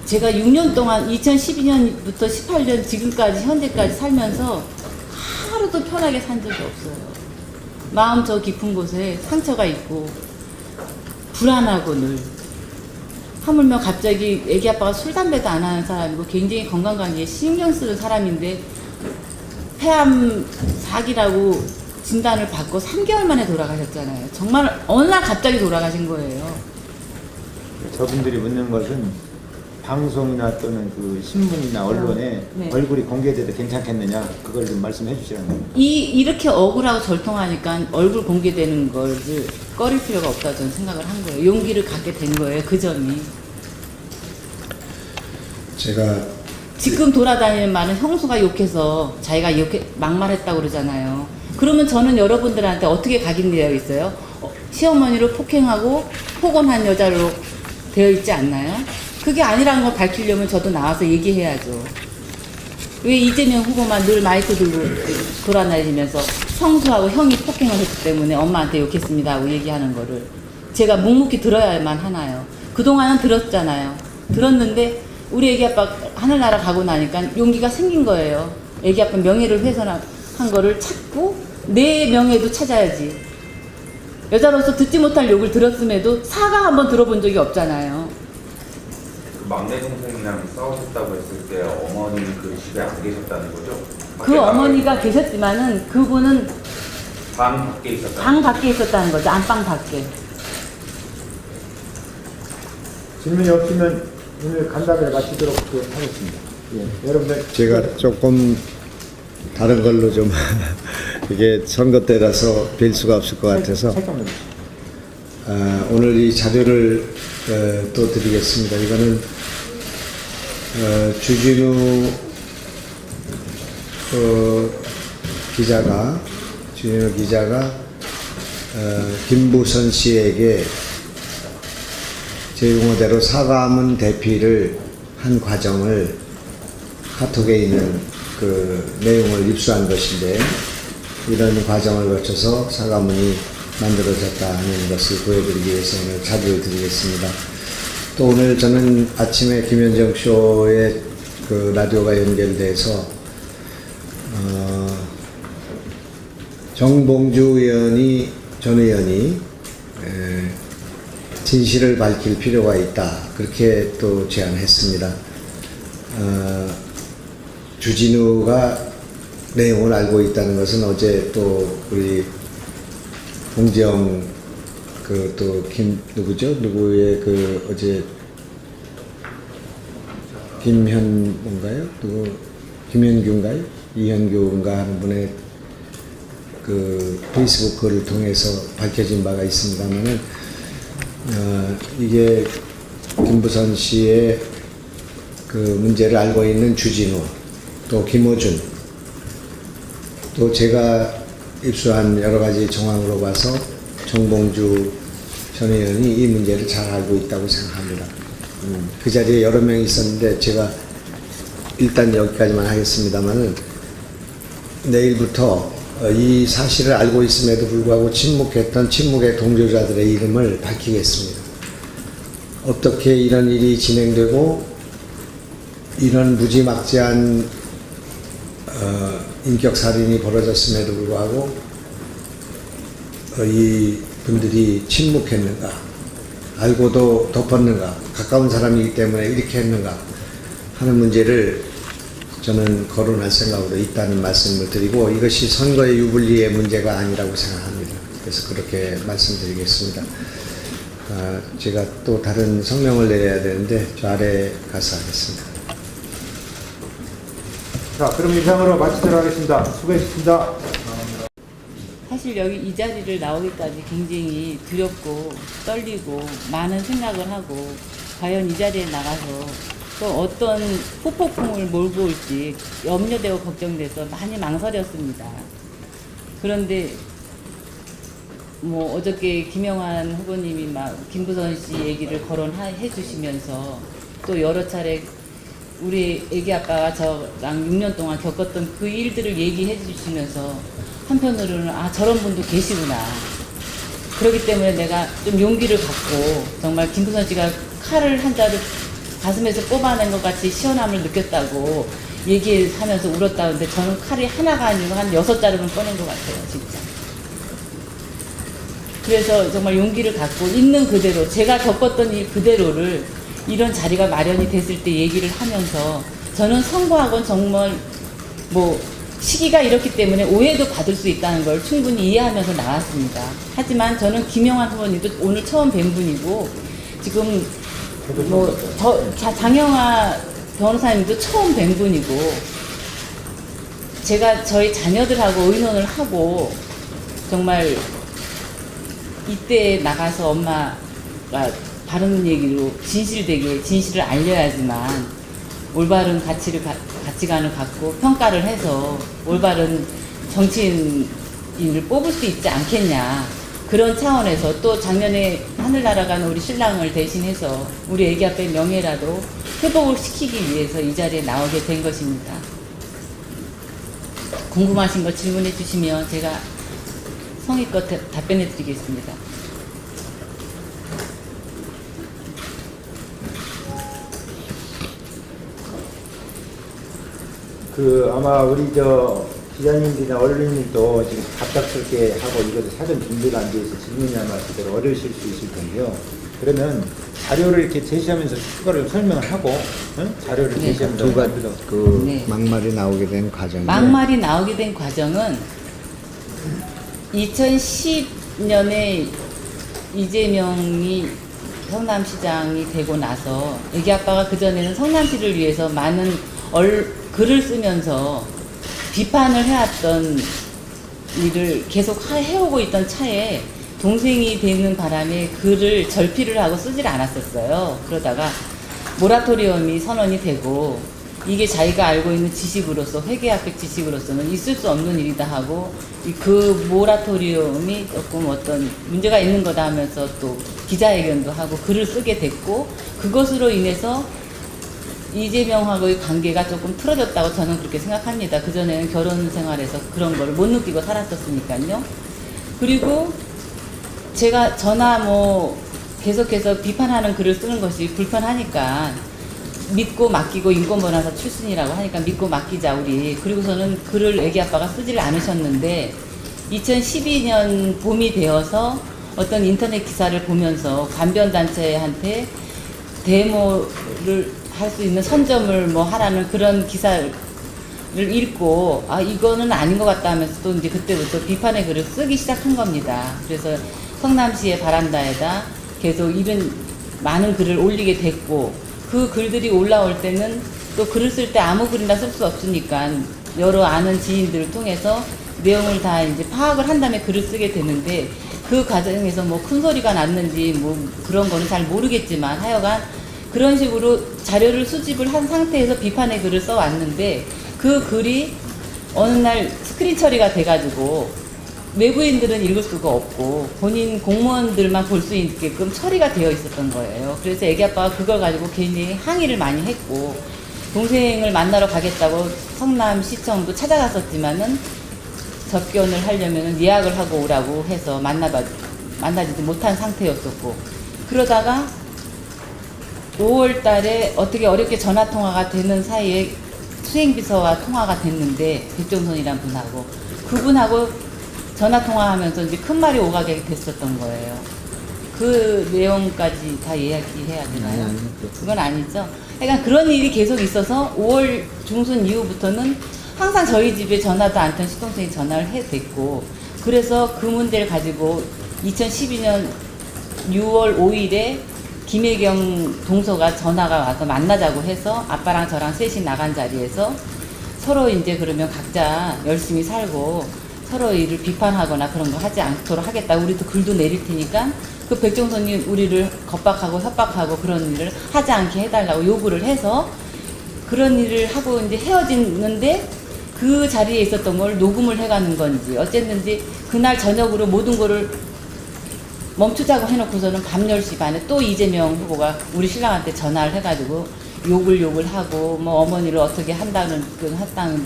제가 6년 동안 2012년부터 18년 지금까지 현재까지 살면서 하루도 편하게 산 적이 없어요. 마음 저 깊은 곳에 상처가 있고 불안하고 늘 하물며 갑자기 애기 아빠가 술 담배도 안 하는 사람이고 굉장히 건강관리에 신경 쓰는 사람인데 폐암 4기라고 진단을 받고 3개월 만에 돌아가셨잖아요. 정말 어느 날 갑자기 돌아가신 거예요. 저분들이 묻는 것은 방송이나 또는 그 신문이나 언론에 네. 얼굴이 공개돼도 괜찮겠느냐 그걸 좀 말씀해 주시라는 거예요. 이렇게 억울하고 절통하니까 얼굴 공개되는 걸 꺼릴 필요가 없다고 저는 생각을 한 거예요. 용기를 갖게 된 거예요. 그 점이. 제가 지금 돌아다니는 말은 형수가 욕해서 자기가 막말했다고 그러잖아요. 그러면 저는 여러분들한테 어떻게 각인되어 있어요? 시어머니를 폭행하고 폭언한 여자로 되어 있지 않나요? 그게 아니라는 걸 밝히려면 저도 나와서 얘기해야죠. 왜 이재명 후보만 늘 마이크 들고 돌아다니면서 형수하고 형이 폭행을 했기 때문에 엄마한테 욕했습니다 하고 얘기하는 거를 제가 묵묵히 들어야만 하나요? 그동안은 들었잖아요. 들었는데 우리 애기 아빠 하늘나라 가고 나니까 용기가 생긴 거예요. 애기 아빠 명예를 훼손한 거를 찾고 내 명예도 찾아야지. 여자로서 듣지 못할 욕을 들었음에도 사과 한번 들어본 적이 없잖아요. 그 막내 동생이랑 싸우셨다고 했을 때 어머니는 그 집에 안 계셨다는 거죠? 그 어머니가 계셨지만은 그분은 방 밖에 있었다. 방 밖에 있었다는 거죠. 안방 밖에. 질문이 없으면 오늘 간담회 마치도록 하겠습니다. 예, 여러분들 제가 조금 다른 걸로 좀 이게 선거 때라서 뵐 수가 없을 것 같아서 살짝만 오늘 이 자료를 또 드리겠습니다. 이거는 주진우 기자가 김부선 씨에게 제 용어대로 사과문 대피를 한 과정을 카톡에 있는 그 내용을 입수한 것인데 이런 과정을 거쳐서 사과문이 만들어졌다는 것을 보여드리기 위해서 오늘 자료를 드리겠습니다. 또 오늘 저는 아침에 김현정 쇼에 그 라디오가 연결돼서 정봉주 전 의원이 진실을 밝힐 필요가 있다 그렇게 또 제안했습니다. 주진우가 내용을 알고 있다는 것은 어제 또 우리 봉지영 누구의 그 어제 김현규인가요? 이현규인가 하는 분의 그 페이스북 글을 통해서 밝혀진 바가 있습니다만은 이게 김부선 씨의 그 문제를 알고 있는 주진우 또 김어준 또 제가 입수한 여러 가지 정황으로 봐서 정봉주 전 의원이 이 문제를 잘 알고 있다고 생각합니다. 그 자리에 여러 명이 있었는데 제가 일단 여기까지만 하겠습니다만은 내일부터 이 사실을 알고 있음에도 불구하고 침묵했던 침묵의 동조자들의 이름을 밝히겠습니다. 어떻게 이런 일이 진행되고 이런 무지막지한 인격살인이 벌어졌음에도 불구하고 이 분들이 침묵했는가, 알고도 덮었는가, 가까운 사람이기 때문에 이렇게 했는가 하는 문제를 저는 거론할 생각으로 있다는 말씀을 드리고, 이것이 선거의 유불리의 문제가 아니라고 생각합니다. 그래서 그렇게 말씀드리겠습니다. 제가 또 다른 성명을 내려야 되는데 저 아래 가서 하겠습니다. 자, 그럼 이상으로 마치도록 하겠습니다. 수고하셨습니다. 사실 여기 이 자리를 나오기까지 굉장히 두렵고 떨리고 많은 생각을 하고, 과연 이 자리에 나가서 또 어떤 후폭풍을 몰고 올지 염려되고 걱정돼서 많이 망설였습니다. 그런데 뭐 어저께 김영환 후보님이 막 김부선 씨 얘기를 거론해 주시면서 또 여러 차례 우리 애기 아빠가 저랑 6년 동안 겪었던 그 일들을 얘기해 주시면서 한편으로는 아, 저런 분도 계시구나. 그렇기 때문에 내가 좀 용기를 갖고 정말 김부선 씨가 칼을 한 자루 가슴에서 뽑아낸 것 같이 시원함을 느꼈다고 얘기하면서 울었다는데, 저는 칼이 하나가 아니고 한 6자루는 꺼낸 것 같아요, 진짜. 그래서 정말 용기를 갖고 있는 그대로, 제가 겪었던 일 그대로를 이런 자리가 마련이 됐을 때 얘기를 하면서, 저는 선거학은 정말 뭐 시기가 이렇기 때문에 오해도 받을 수 있다는 걸 충분히 이해하면서 나왔습니다. 하지만 저는 김영환 후보님도 오늘 처음 뵌 분이고, 지금 뭐 장영하 변호사님도 처음 뵌 분이고, 제가 저희 자녀들하고 의논을 하고 정말 이때 나가서 엄마가 바른 얘기로 진실되게 진실을 알려야지만 올바른 가치관을 갖고 평가를 해서 올바른 정치인을 뽑을 수 있지 않겠냐. 그런 차원에서 또 작년에 하늘 날아간 우리 신랑을 대신해서 우리 애기 아빠의 명예라도 회복을 시키기 위해서 이 자리에 나오게 된 것입니다. 궁금하신 거 질문해 주시면 제가 성의껏 답변해 드리겠습니다. 아마 우리 기자님들이나 언론님도 지금 갑작스럽게 하고 이것도 사전 준비가 안 돼 있어 질문이 아마 제대로 어려우실 수 있을 텐데요. 그러면 자료를 이렇게 제시하면서 추가로 설명을 하고, 자료를 네. 제시하면서 두 가지 네. 막말이 나오게 된 과정이 막말이 나오게 된 과정은 2010년에 이재명이 성남시장이 되고 나서 애기 아빠가 그전에는 성남시를 위해서 많은 글을 쓰면서 비판을 해왔던 일을 계속 해오고 있던 차에 동생이 되는 바람에 글을 절필을 하고 쓰질 않았었어요. 그러다가 모라토리엄이 선언이 되고, 이게 자기가 알고 있는 지식으로서, 회계학적 지식으로서는 있을 수 없는 일이다 하고, 그 모라토리엄이 조금 어떤 문제가 있는 거다 하면서 또 기자회견도 하고 글을 쓰게 됐고, 그것으로 인해서 이재명하고의 관계가 조금 틀어졌다고 저는 그렇게 생각합니다. 그전에는 결혼 생활에서 그런 거를 못 느끼고 살았었으니까요. 그리고 제가 저나 뭐 계속해서 비판하는 글을 쓰는 것이 불편하니까 믿고 맡기고 인권변호사 출신이라고 하니까 믿고 맡기자 우리. 그리고서는 글을 애기 아빠가 쓰지를 않으셨는데 2012년 봄이 되어서 어떤 인터넷 기사를 보면서 관변단체한테 데모를 할 수 있는 선점을 뭐 하라는 그런 기사를 읽고, 아, 이거는 아닌 것 같다 하면서 또 이제 그때부터 비판의 글을 쓰기 시작한 겁니다. 그래서 성남시의 바란다에다 계속 많은 글을 올리게 됐고, 그 글들이 올라올 때는 또 글을 쓸 때 아무 글이나 쓸 수 없으니까 여러 아는 지인들을 통해서 내용을 다 이제 파악을 한 다음에 글을 쓰게 되는데, 그 과정에서 뭐 큰 소리가 났는지 뭐 그런 거는 잘 모르겠지만 하여간 그런 식으로 자료를 수집을 한 상태에서 비판의 글을 써왔는데, 그 글이 어느 날 스크린 처리가 돼가지고 외부인들은 읽을 수가 없고 본인 공무원들만 볼 수 있게끔 처리가 되어 있었던 거예요. 그래서 애기 아빠가 그걸 가지고 굉장히 항의를 많이 했고, 동생을 만나러 가겠다고 성남시청도 찾아갔었지만은 접견을 하려면 예약을 하고 오라고 해서 만나지도 못한 상태였었고, 그러다가 5월 달에 어떻게 어렵게 전화 통화가 되는 사이에 수행비서와 통화가 됐는데, 백종선이란 분하고, 그분하고 전화 통화하면서 이제 큰 말이 오가게 됐었던 거예요. 그 내용까지 다 이야기해야 되나요? 그건 아니죠. 그러니까 그런 일이 계속 있어서 5월 중순 이후부터는 항상 저희 집에 전화도 않던 시동생이 전화를 해댔고, 그래서 그 문제를 가지고 2012년 6월 5일에 김혜경 동서가 전화가 와서 만나자고 해서 아빠랑 저랑 셋이 나간 자리에서 서로 이제 그러면 각자 열심히 살고 서로 일을 비판하거나 그런 거 하지 않도록 하겠다. 우리도 글도 내릴 테니까 그 백종선이 우리를 겁박하고 협박하고 그런 일을 하지 않게 해달라고 요구를 해서 그런 일을 하고 이제 헤어지는데, 그 자리에 있었던 걸 녹음을 해가는 건지 어쨌든지 그날 저녁으로 모든 거를 멈추자고 해놓고서는 밤 10시 반에 또 이재명 후보가 우리 신랑한테 전화를 해가지고 욕을 하고 뭐 어머니를 어떻게 한다는 둥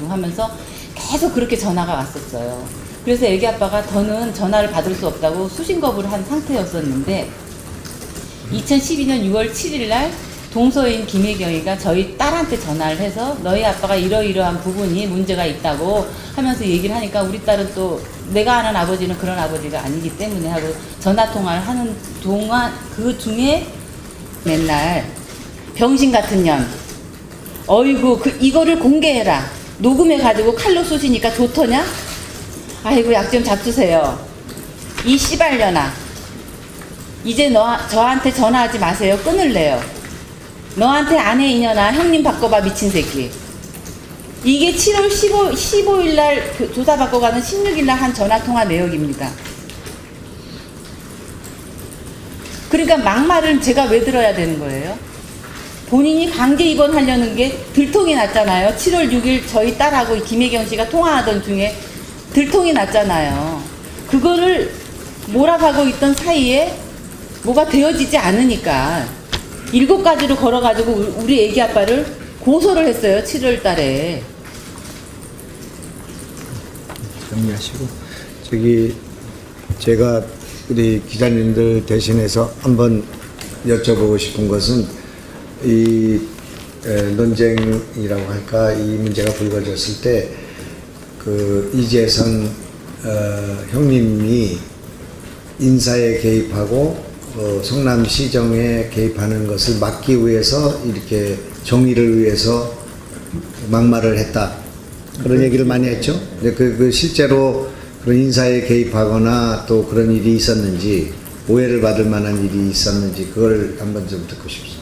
하면서 계속 그렇게 전화가 왔었어요. 그래서 애기 아빠가 더는 전화를 받을 수 없다고 수신거부를 한 상태였었는데 2012년 6월 7일 날 동서인 김혜경이가 저희 딸한테 전화를 해서 너희 아빠가 이러이러한 부분이 문제가 있다고 하면서 얘기를 하니까 우리 딸은 또 내가 아는 아버지는 그런 아버지가 아니기 때문에 하고 전화통화를 하는 동안 그 중에 맨날 병신 같은 년 어이구 이거를 공개해라 녹음해가지고 칼로 쏘시니까 좋더냐? 아이고 약 좀 잡수세요. 이 씨발년아 이제 저한테 전화하지 마세요. 끊을래요. 너한테 아내 이년아 형님 바꿔봐 미친 새끼. 이게 7월 15일 날 조사받고 가는 16일 날 한 전화통화 내역입니다. 그러니까 막말을 제가 왜 들어야 되는 거예요? 본인이 강제 입원하려는 게 들통이 났잖아요. 7월 6일 저희 딸하고 김혜경 씨가 통화하던 중에 들통이 났잖아요. 그거를 몰아가고 있던 사이에 뭐가 되어지지 않으니까 7가지로 걸어가지고 우리 애기 아빠를 고소를 했어요. 7월 달에. 정리하시고 제가 우리 기자님들 대신해서 한번 여쭤보고 싶은 것은 이 논쟁이라고 할까 이 문제가 불거졌을 때 그 이재선 형님이 인사에 개입하고 성남시정에 개입하는 것을 막기 위해서 이렇게 정의를 위해서 막말을 했다. 그런 얘기를 많이 했죠. 그 실제로 그런 인사에 개입하거나 또 그런 일이 있었는지 오해를 받을 만한 일이 있었는지 그걸 한번 좀 듣고 싶습니다.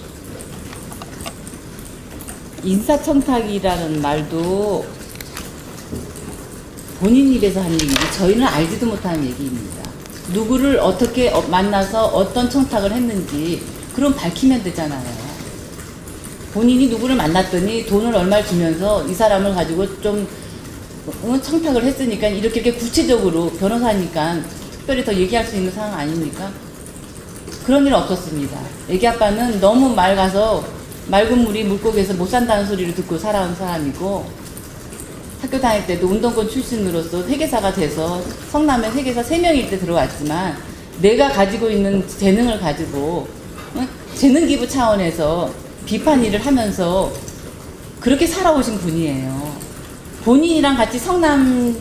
인사청탁이라는 말도 본인 입에서 한 얘기지 저희는 알지도 못하는 얘기입니다. 누구를 어떻게 만나서 어떤 청탁을 했는지 그럼 밝히면 되잖아요. 본인이 누구를 만났더니 돈을 얼마를 주면서 이 사람을 가지고 좀 청탁을 했으니까 이렇게 구체적으로 변호사니까 특별히 더 얘기할 수 있는 상황 아닙니까? 그런 일 없었습니다. 애기 아빠는 너무 맑아서 맑은 물이 물고기에서 못 산다는 소리를 듣고 살아온 사람이고 학교 다닐 때도 운동권 출신으로서 회계사가 돼서 성남에 회계사 3명일 때 들어왔지만 내가 가지고 있는 재능을 가지고 재능 기부 차원에서 비판 일을 하면서 그렇게 살아오신 분이에요. 본인이랑 같이 성남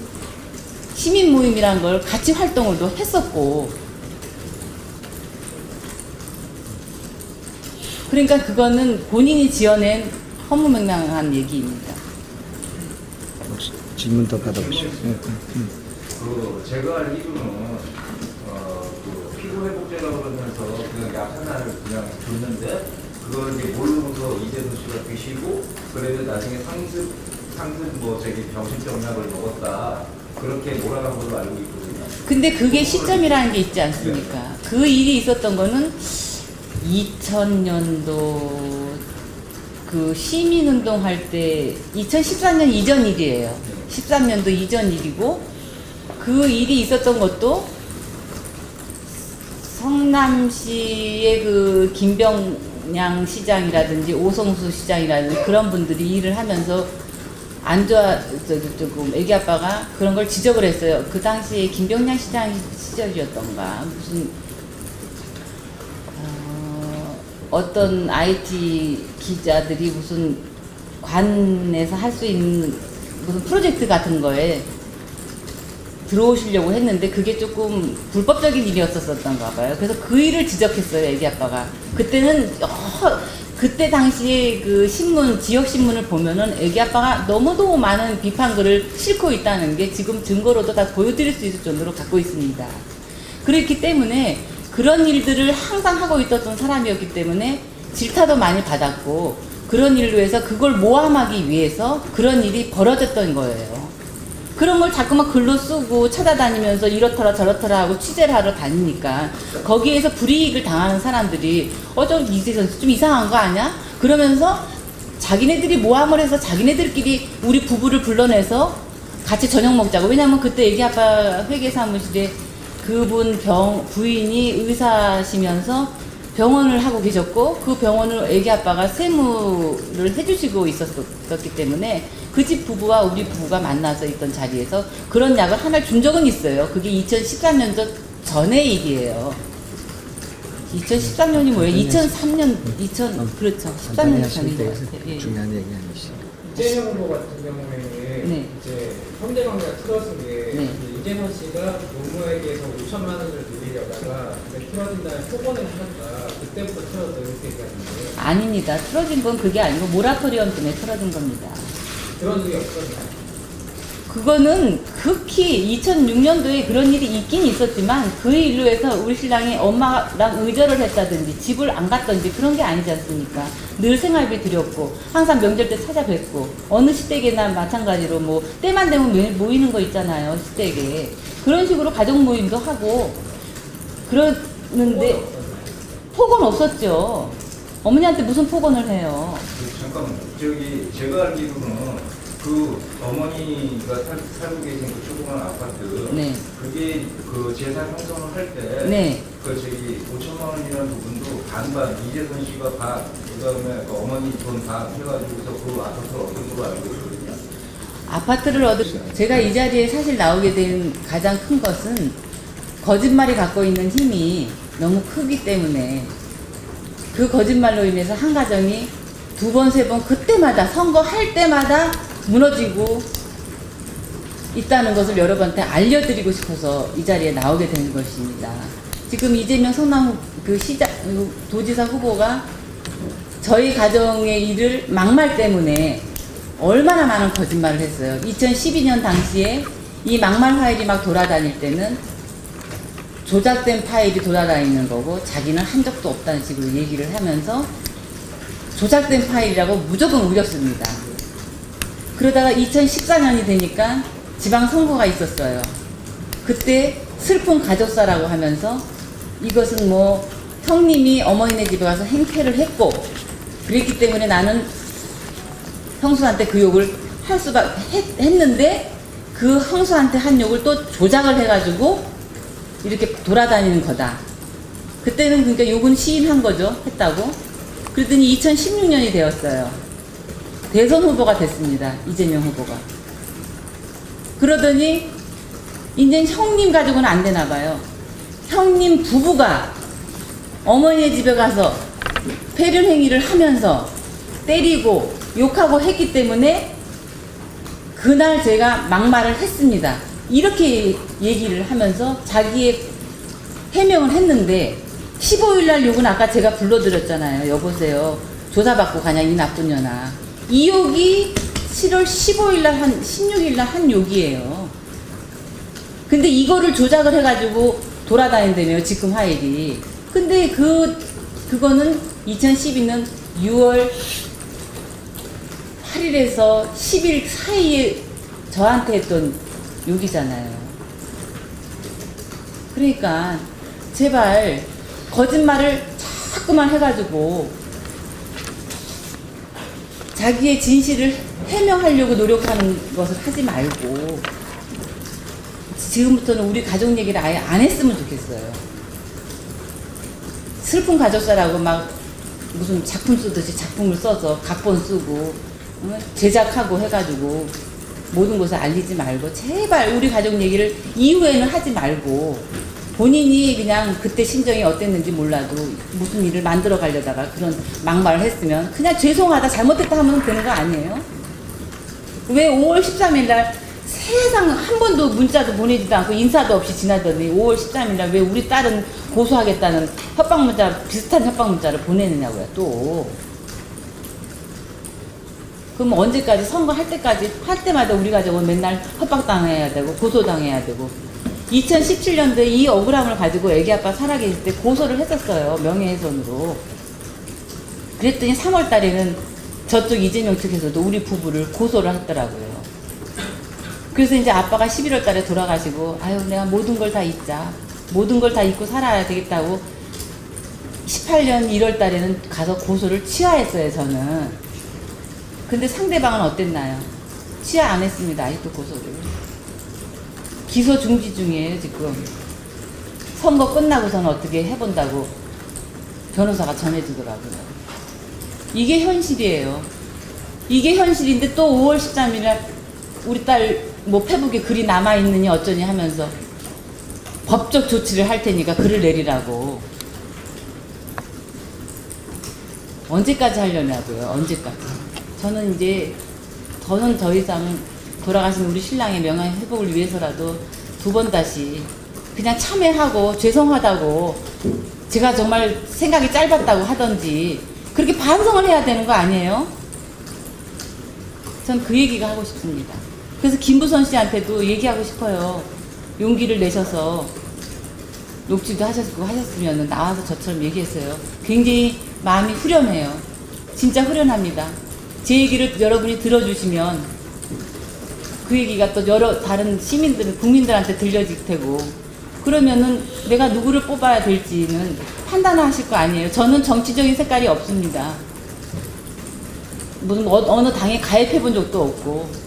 시민 모임이란 걸 같이 활동을 또 했었고 그러니까 그거는 본인이 지어낸 허무맹랑한 얘기입니다. 질문 더 받아보시죠. 그 제가 알기로는 그 피부회복제라고 그러면서 그냥 약 하나를 그냥 줬는데 그걸 이제 모르고서 이재선 씨가 드시고 그래도 나중에 상습 뭐 저기 병신병약을 먹었다 그렇게 몰아간 걸로 알고 있거든요. 근데 그게 시점이라는 게 있지 않습니까? 그 일이 있었던 거는 2000년도 그 시민운동 할 때 2014년 이전 일이에요. 13년도 이전 일이고 그 일이 있었던 것도 성남시의 그 김병양 시장이라든지 오성수 시장이라든지 그런 분들이 일을 하면서 안 좋아 조금 애기 아빠가 그런 걸 지적을 했어요. 그 당시에 김병양 시장 시절이었던가 무슨 어떤 IT 기자들이 무슨 관에서 할 수 있는 무슨 프로젝트 같은 거에 들어오시려고 했는데 그게 조금 불법적인 일이었었던가 봐요. 그래서 그 일을 지적했어요, 애기 아빠가. 그때는 그때 당시에 그 신문, 지역 신문을 보면은 애기 아빠가 너무도 많은 비판글을 싣고 있다는 게 지금 증거로도 다 보여드릴 수 있을 정도로 갖고 있습니다. 그렇기 때문에 그런 일들을 항상 하고 있었던 사람이었기 때문에 질타도 많이 받았고, 그런 일로 해서 그걸 모함하기 위해서 그런 일이 벌어졌던 거예요. 그런 걸 자꾸만 글로 쓰고 찾아다니면서 이렇더라 저렇더라 하고 취재를 하러 다니니까 거기에서 불이익을 당하는 사람들이 좀 이제선 좀 이상한 거 아니야? 그러면서 자기네들이 모함을 해서 자기네들끼리 우리 부부를 불러내서 같이 저녁 먹자고. 왜냐면 그때 애기 아빠 회계사무실에 그분 부인이 의사시면서 병원을 하고 계셨고, 그 병원을 애기 아빠가 세무를 해주시고 있었기 때문에 그 집 부부와 우리 부부가 만나서 있던 자리에서 그런 약을 하나 준 적은 있어요. 그게 2013년 전의 일이에요. 2013년이 뭐예요? 2003년, 그렇죠. 13년 전인 것 같아요. 예. 중요한 얘기 아니시죠? 이재명 후보 같은 경우에는 네. 이제 현대방위가 틀어진 게 네. 이재명 씨가 노무에게서 5천만 원을 드리려다가 틀어진 다음에 폭언을 하니까 그때부터 틀어져 이렇게 얘기하는데 아닙니다. 틀어진 건 그게 아니고 모라토리엄 때문에 틀어진 겁니다. 그런 적이 없었나요? 그거는 극히 2006년도에 그런 일이 있긴 있었지만 그 일로 해서 우리 신랑이 엄마랑 의절을 했다든지 집을 안 갔던지 그런 게 아니지 않습니까? 늘 생활비 드렸고 항상 명절 때 찾아뵙고 어느 시댁이나 마찬가지로 뭐 때만 되면 매일 모이는 거 있잖아요, 시댁에. 그런 식으로 가족 모임도 하고 그러는데 폭언 없었죠. 어머니한테 무슨 폭언을 해요? 잠깐만요. 제가 알기로는 그 어머니가 살고 계신 그 조그만 아파트, 네. 그게 그 재산 형성을 할 때, 네. 그 5천만 원이라는 부분도 반반, 이재선 씨가 반, 그 다음에 그 어머니 돈 반 해가지고서 그 아파트를 얻은 걸로 알고 있거든요. 아파트를 제가 이 자리에 사실 나오게 된 가장 큰 것은 거짓말이 갖고 있는 힘이 너무 크기 때문에 그 거짓말로 인해서 한 가정이 두 번, 세 번 그때마다 선거할 때마다 무너지고 있다는 것을 여러분한테 알려드리고 싶어서 이 자리에 나오게 된 것입니다. 지금 이재명 성남 도지사 후보가 저희 가정의 일을 막말 때문에 얼마나 많은 거짓말을 했어요. 2012년 당시에 이 막말 파일이 막 돌아다닐 때는 조작된 파일이 돌아다니는 거고 자기는 한 적도 없다는 식으로 얘기를 하면서 조작된 파일이라고 무조건 우겼습니다. 그러다가 2014년이 되니까 지방선거가 있었어요. 그때 슬픈 가족사라고 하면서 이것은 뭐 형님이 어머니네 집에 가서 행패를 했고 그랬기 때문에 나는 형수한테 그 욕을 할 했는데 그 형수한테 한 욕을 또 조작을 해가지고 이렇게 돌아다니는 거다. 그때는 그러니까 욕은 시인한 거죠. 했다고. 그랬더니 2016년이 되었어요. 대선 후보가 됐습니다. 이재명 후보가. 그러더니 이제 형님 가족은 안 되나 봐요. 형님 부부가 어머니의 집에 가서 폐륜 행위를 하면서 때리고 욕하고 했기 때문에 그날 제가 막말을 했습니다. 이렇게 얘기를 하면서 자기의 해명을 했는데 15일날 욕은 아까 제가 불러드렸잖아요. 여보세요. 조사받고 가냐 이 나쁜 년아. 이 욕이 7월 15일날 16일날 한 욕이에요. 근데 이거를 조작을 해가지고 돌아다닌다며요. 지금 화일이. 근데 그거는 2012년 6월 8일에서 10일 사이에 저한테 했던 욕이잖아요. 그러니까 제발 거짓말을 자꾸만 해가지고 자기의 진실을 해명하려고 노력하는 것을 하지 말고 지금부터는 우리 가족 얘기를 아예 안 했으면 좋겠어요. 슬픈 가족사라고 막 무슨 작품 쓰듯이 작품을 써서 각본 쓰고 제작하고 해가지고 모든 곳에 알리지 말고 제발 우리 가족 얘기를 이후에는 하지 말고 본인이 그냥 그때 심정이 어땠는지 몰라도 무슨 일을 만들어 가려다가 그런 막말을 했으면 그냥 죄송하다 잘못했다 하면 되는 거 아니에요? 왜 5월 13일 날 세상 한 번도 문자도 보내지도 않고 인사도 없이 지나더니 5월 13일날 왜 우리 딸은 고소하겠다는 협박 문자, 비슷한 협박 문자를 보내느냐고요, 또. 그럼 언제까지 선거할 때까지 할 때마다 우리 가족은 맨날 협박당해야 되고 고소당해야 되고 2017년도에 이 억울함을 가지고 애기 아빠 살아계실 때 고소를 했었어요, 명예훼손으로. 그랬더니 3월 달에는 저쪽 이재명 측에서도 우리 부부를 고소를 했더라고요. 그래서 이제 아빠가 11월 달에 돌아가시고 아유 내가 모든 걸 다 잊자, 모든 걸 다 잊고 살아야 되겠다고 18년 1월 달에는 가서 고소를 취하했어요, 저는. 근데 상대방은 어땠나요? 취하 안 했습니다, 아직도 고소를. 기소 중지 중이에요, 지금. 선거 끝나고서는 어떻게 해본다고 변호사가 전해주더라고요. 이게 현실이에요. 이게 현실인데 또 5월 13일에 우리 딸 뭐 페북에 글이 남아있느니 어쩌니 하면서 법적 조치를 할 테니까 글을 내리라고. 언제까지 하려냐고요, 언제까지. 저는 이제 더는 더 이상 돌아가신 우리 신랑의 명예 회복을 위해서라도 두 번 다시 그냥 참회하고 죄송하다고 제가 정말 생각이 짧았다고 하던지 그렇게 반성을 해야 되는 거 아니에요? 전 그 얘기가 하고 싶습니다. 그래서 김부선 씨한테도 얘기하고 싶어요. 용기를 내셔서 녹취도 하셨으면 나와서 저처럼 얘기했어요. 굉장히 마음이 후련해요. 진짜 후련합니다. 제 얘기를 여러분이 들어주시면 그 얘기가 또 여러 다른 시민들, 국민들한테 들려질 테고 그러면은 내가 누구를 뽑아야 될지는 판단하실 거 아니에요. 저는 정치적인 색깔이 없습니다. 무슨 어느 당에 가입해 본 적도 없고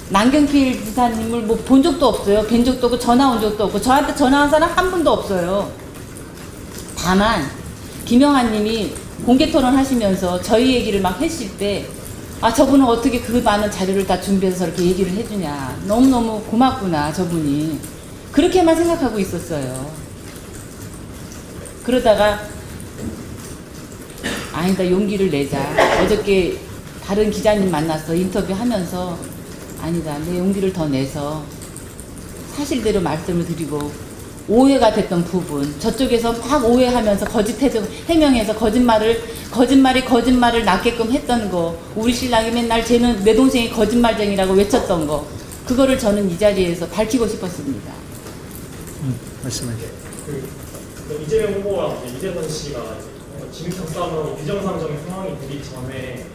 남경필 지사님을 뭐 본 적도 없어요. 뵌 적도 없고 전화 온 적도 없고 저한테 전화한 사람 한 분도 없어요. 다만 김영한 님이 공개 토론 하시면서 저희 얘기를 막 했을 때 아 저분은 어떻게 그 많은 자료를 다 준비해서 이렇게 얘기를 해주냐, 너무너무 고맙구나 저분이, 그렇게만 생각하고 있었어요. 그러다가 아니다, 용기를 내자. 어저께 다른 기자님 만나서 인터뷰하면서 아니다, 내 용기를 더 내서 사실대로 말씀을 드리고 오해가 됐던 부분, 저쪽에서 막 오해하면서 거짓 해명해서 거짓말을 낳게끔 했던 거, 우리 신랑이 맨날 쟤는 내 동생이 거짓말쟁이라고 외쳤던 거, 그거를 저는 이 자리에서 밝히고 싶었습니다. 말씀하세요. 그 이재명 후보와 이재선 씨가 진흙탕 싸움하고 비정상적인 상황이 되기 전에,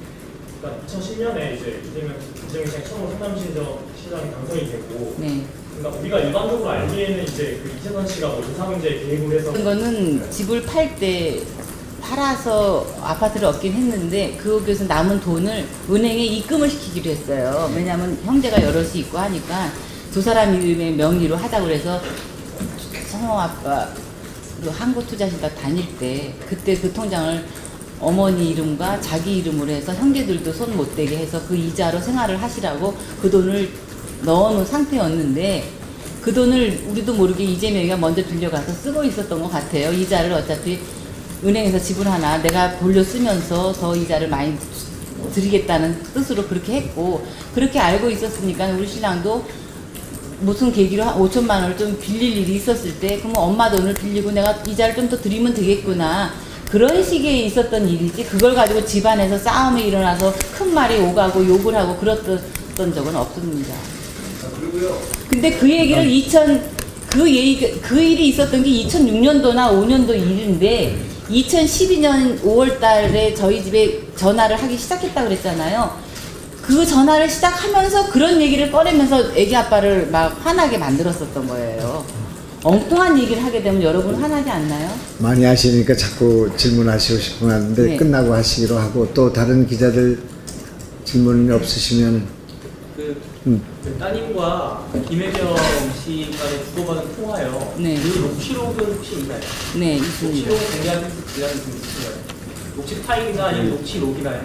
그러니까 2010년에 이제 이재명 시장 처음으로 성남시장이 당선이 되고, 네. 그러니까 우리가 일반적으로 알기에는 이제 그 이재선 씨가 뭐 인사 문제에 개입을 해서 그거는 집을 팔 때 팔아서 아파트를 얻긴 했는데 거기서 남은 돈을 은행에 입금을 시키기로 했어요. 왜냐하면 형제가 여럿이 있고 하니까 두 사람 이름의 명의로 하자고 그래서 성호 아빠 한국투자신가 다닐 때 그때 그 통장을 어머니 이름과 자기 이름으로 해서 형제들도 손 못 대게 해서 그 이자로 생활을 하시라고 그 돈을 넣어놓은 상태였는데 그 돈을 우리도 모르게 이재명이가 먼저 빌려가서 쓰고 있었던 것 같아요. 이자를 어차피 은행에서 지불하나 내가 돌려 쓰면서 더 이자를 많이 드리겠다는 뜻으로 그렇게 했고, 그렇게 알고 있었으니까 우리 신랑도 무슨 계기로 5천만 원을 좀 빌릴 일이 있었을 때 그러면 엄마 돈을 빌리고 내가 이자를 좀 더 드리면 되겠구나, 그런 식의 있었던 일이지 그걸 가지고 집안에서 싸움이 일어나서 큰 말이 오가고 욕을 하고 그랬던 적은 없습니다. 그리고요. 근데 그 얘기를 그 일이 있었던 게 2006년도나 5년도 일인데 2012년 5월 달에 저희 집에 전화를 하기 시작했다고 그랬잖아요. 그 전화를 시작하면서 그런 얘기를 꺼내면서 애기 아빠를 막 화나게 만들었었던 거예요. 엉뚱한 얘기를 하게 되면 여러분 화나지 않나요? 많이 하시니까 자꾸 질문하시고 싶은 한데 네. 끝나고 하시기로 하고, 또 다른 기자들 질문 없으시면 그 따님과 김혜경 씨까지 주고받은 통화요. 네. 그 녹취록은 혹시 있나요? 네, 있습니다. 녹취록은 공개하는 있으신가요? 녹취 파일이나 아니면 녹취록이나요?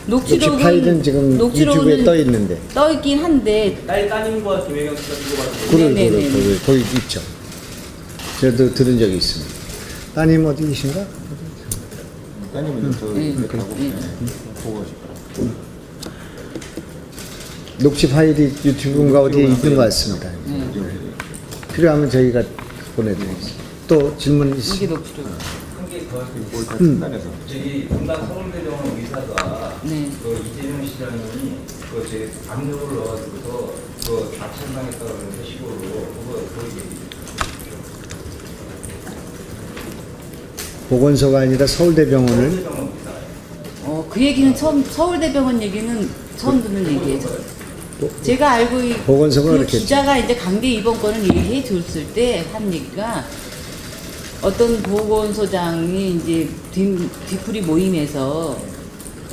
녹취 파일은 지금 유튜브에 떠 있는데. 떠 있긴 한데 따님과 김혜경 씨가 주고받은 그걸 네네네. 거기 있죠. 저도 들은 적이 있습니다. 따님 어디 계신가? 따님은 저 네. 가고 네. 보고 싶어요. 녹취 파일이 유튜브인가 어디에 있는 것 같습니다. 필요하면 저희가 보내드리겠습니다. 또 질문 이게 있으시죠? 녹취록. 한개더 저기 분당 서울대병원 의사가 네. 그 이재명 시장이 제 압력을 넣어가지고서 좌천당했다는 식으로 그거 얘기. 보건소가 아니라 서울대병원을 서울대병원 의사. 그 얘기는 서울대병원 얘기는 처음 듣는 얘기예요. 제가 알고 보건소가 그 그렇겠죠. 기자가 이제 강제 입원권을 얘기해 줬을 때 한 얘기가 어떤 보건소장이 이제 뒤풀이 모임에서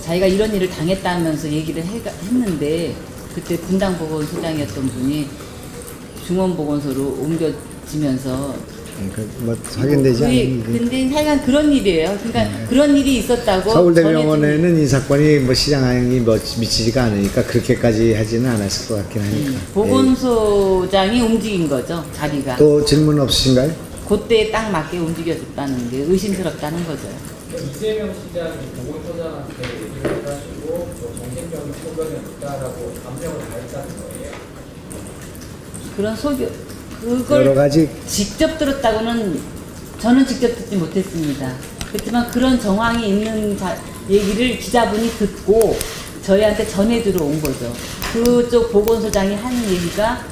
자기가 이런 일을 당했다면서 얘기를 했는데 그때 분당 보건소장이었던 분이 중원보건소로 옮겨지면서 뭐 확인되지 않는 근데 하여간 그런 일이에요. 그러니까 그런 일이 있었다고 서울대병원에는 이 사건이 뭐 시장항이 미치지가 않으니까 그렇게까지 하지는 않았을 것 같긴 하니까. 보건소장이 움직인 거죠, 자리가. 또 질문 없으신가요? 그때에 딱 맞게 움직여줬다는 게 의심스럽다는 거죠. 이재명 시장이 보건소장한테 얘기를 해가지고 정신병 소견이 있다라고 감정을 다했다는 거예요. 그런 소견, 여러 그걸 가지 직접 들었다고는 저는 직접 듣지 못했습니다. 그렇지만 그런 정황이 있는 얘기를 기자분이 듣고 저희한테 전해 들어온 거죠. 그쪽 보건소장이 하는 얘기가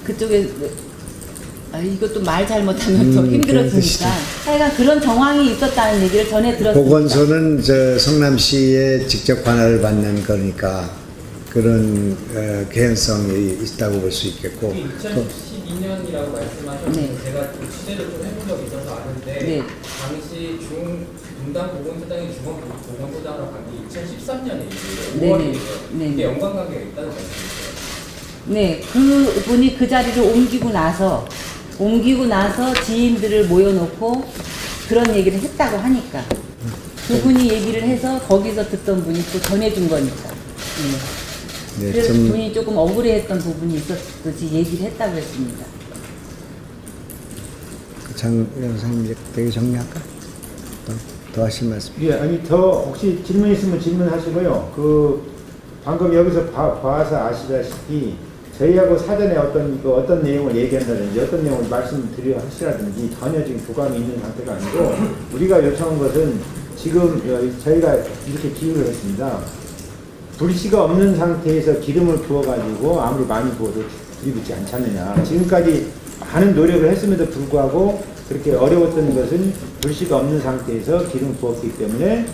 그쪽에 이것도 말 잘못하면 더 힘들어지니까 하여간 그런 정황이 있었다는 얘기를 전해 들었습니다. 보건소는 성남시에 직접 관할을 받는 거니까 그런 개연성이 있다고 볼 수 있겠고. 2012년이라고 말씀하셨는데 네. 제가 취재를 좀 해본 적이 있어서 아는데 네. 당시 분당 보건소장이 중원 보건소장으로 간 게 2013년에 네네. 5월이에요. 네네. 이게 연관관계가 있다는 말씀이세요? 네, 그분이 그 자리를 옮기고 나서 지인들을 모여놓고 그런 얘기를 했다고 하니까 그분이 얘기를 해서 거기서 듣던 분이 또 전해준 거니까. 네. 네, 그래서 좀 분이 조금 억울해했던 부분이 있었듯이 얘기를 했다고 했습니다. 장 변호사님 이제 되게 정리할까? 더 하실 말씀? 예, 아니 더 혹시 질문 있으면 질문하시고요. 방금 여기서 봐서 아시다시피 저희하고 사전에 어떤 내용을 얘기한다든지 어떤 내용을 말씀드려 하시라든지 전혀 지금 교감이 있는 상태가 아니고 우리가 요청한 것은 지금 저희가 이렇게 기울여 했습니다. 불씨가 없는 상태에서 기름을 부어가지고 아무리 많이 부어도 불이 붙지 않지 않느냐. 지금까지 많은 노력을 했음에도 불구하고 그렇게 어려웠던 것은 불씨가 없는 상태에서 기름을 부었기 때문에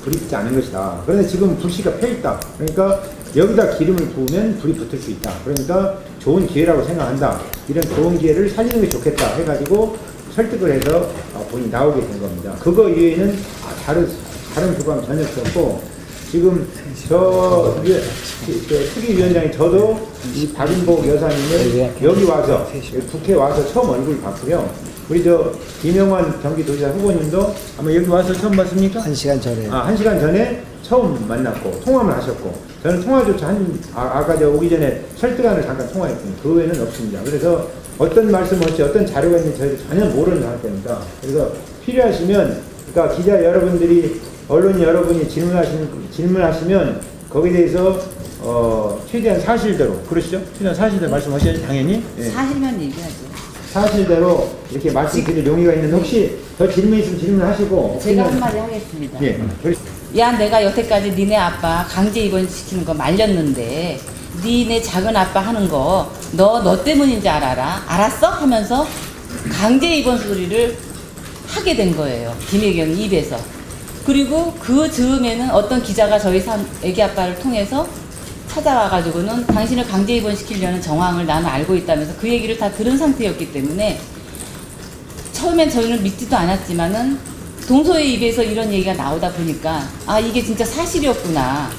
불이 붙지 않은 것이다. 그런데 지금 불씨가 펴있다. 그러니까 여기다 기름을 부으면 불이 붙을 수 있다. 그러니까 좋은 기회라고 생각한다. 이런 좋은 기회를 살리는 게 좋겠다 해가지고 설득을 해서 본인이 나오게 된 겁니다. 그거 이외에는 다른 교감 전혀 없었고 지금 특위위원장이 저도 이 박인복 여사님을 여기 와서 국회에 와서 처음 얼굴 봤고요. 우리 김영환 경기도지사 후보님도 아마 여기 와서 처음 봤습니까? 1시간 전에. 1시간 전에 처음 만났고 통화를 하셨고 저는 통화조차 아까 오기 전에 설득안을 잠깐 통화했습니다. 그 외에는 없습니다. 그래서 어떤 말씀을 할지 어떤 자료가 있는지 저희도 전혀 모르는 상태입니다. 그래서 필요하시면 그러니까 기자 여러분들이 언론 여러분이 질문하시면 거기에 대해서 최대한 사실대로 그러시죠? 최대한 사실대로 말씀하셔야죠. 당연히. 예. 사실만 얘기하죠. 사실대로 이렇게 말씀드릴 용의가 있는데 혹시 더 질문 있으면 질문하시고 제가 한마디 하겠습니다. 예. 야, 내가 여태까지 니네 아빠 강제 입원시키는 거 말렸는데 니네 작은 아빠 하는 거 너 때문인지 알았어? 하면서 강제 입원 소리를 하게 된 거예요. 김혜경 입에서. 그리고 그 즈음에는 어떤 기자가 저희 애기 아빠를 통해서 찾아와가지고는 당신을 강제 입원시키려는 정황을 나는 알고 있다면서 그 얘기를 다 들은 상태였기 때문에 처음엔 저희는 믿지도 않았지만은 동서의 입에서 이런 얘기가 나오다 보니까 이게 진짜 사실이었구나.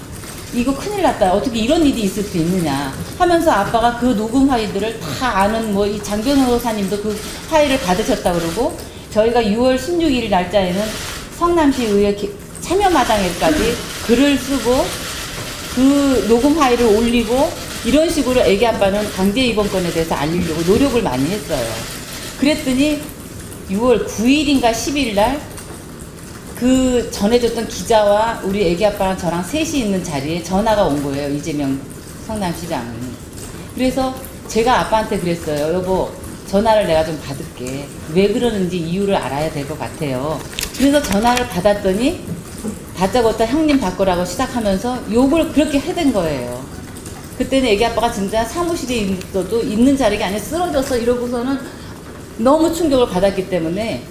이거 큰일 났다. 어떻게 이런 일이 있을 수 있느냐 하면서 아빠가 그 녹음 파일들을 다 아는 이 장 변호사님도 그 파일을 받으셨다 그러고 저희가 6월 16일 날짜에는 성남시의회 참여마당에까지 글을 쓰고 그 녹음 파일을 올리고 이런 식으로 애기 아빠는 강제 입원권에 대해서 알리려고 노력을 많이 했어요. 그랬더니 6월 9일인가 10일 날 그 전해줬던 기자와 우리 애기 아빠랑 저랑 셋이 있는 자리에 전화가 온 거예요. 이재명 성남시장이. 그래서 제가 아빠한테 그랬어요. 여보, 전화를 내가 좀 받을게. 왜 그러는지 이유를 알아야 될 것 같아요. 그래서 전화를 받았더니 다짜고짜 형님 바꾸라고 시작하면서 욕을 그렇게 해댄 거예요. 그때는 애기 아빠가 진짜 사무실에 있어도 있는 자리가 아니라 쓰러졌어 이러고서는 너무 충격을 받았기 때문에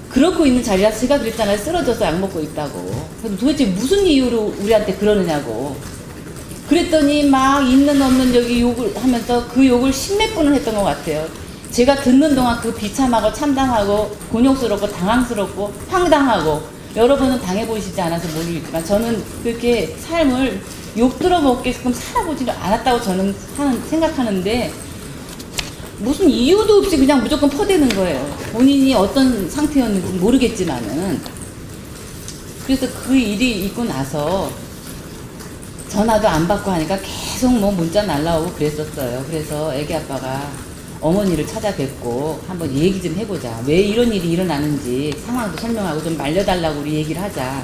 그렇고 있는 자리라서 제가 그랬잖아요. 쓰러져서 약 먹고 있다고. 그래서 도대체 무슨 이유로 우리한테 그러느냐고. 그랬더니 막 있는 없는 여기 욕을 하면서 그 욕을 십몇 분을 했던 것 같아요. 제가 듣는 동안 그 비참하고 참담하고 곤욕스럽고 당황스럽고 황당하고 여러분은 당해보시지 않아서 모르겠지만 저는 그렇게 삶을 욕 들어먹게끔 살아보지를 않았다고 저는 생각하는데 무슨 이유도 없이 그냥 무조건 퍼대는 거예요. 본인이 어떤 상태였는지 모르겠지만은. 그래서 그 일이 있고 나서 전화도 안 받고 하니까 계속 뭐 문자 날라오고 그랬었어요. 그래서 애기 아빠가 어머니를 찾아뵙고 한번 얘기 좀 해보자. 왜 이런 일이 일어나는지 상황도 설명하고 좀 말려달라고 우리 얘기를 하자.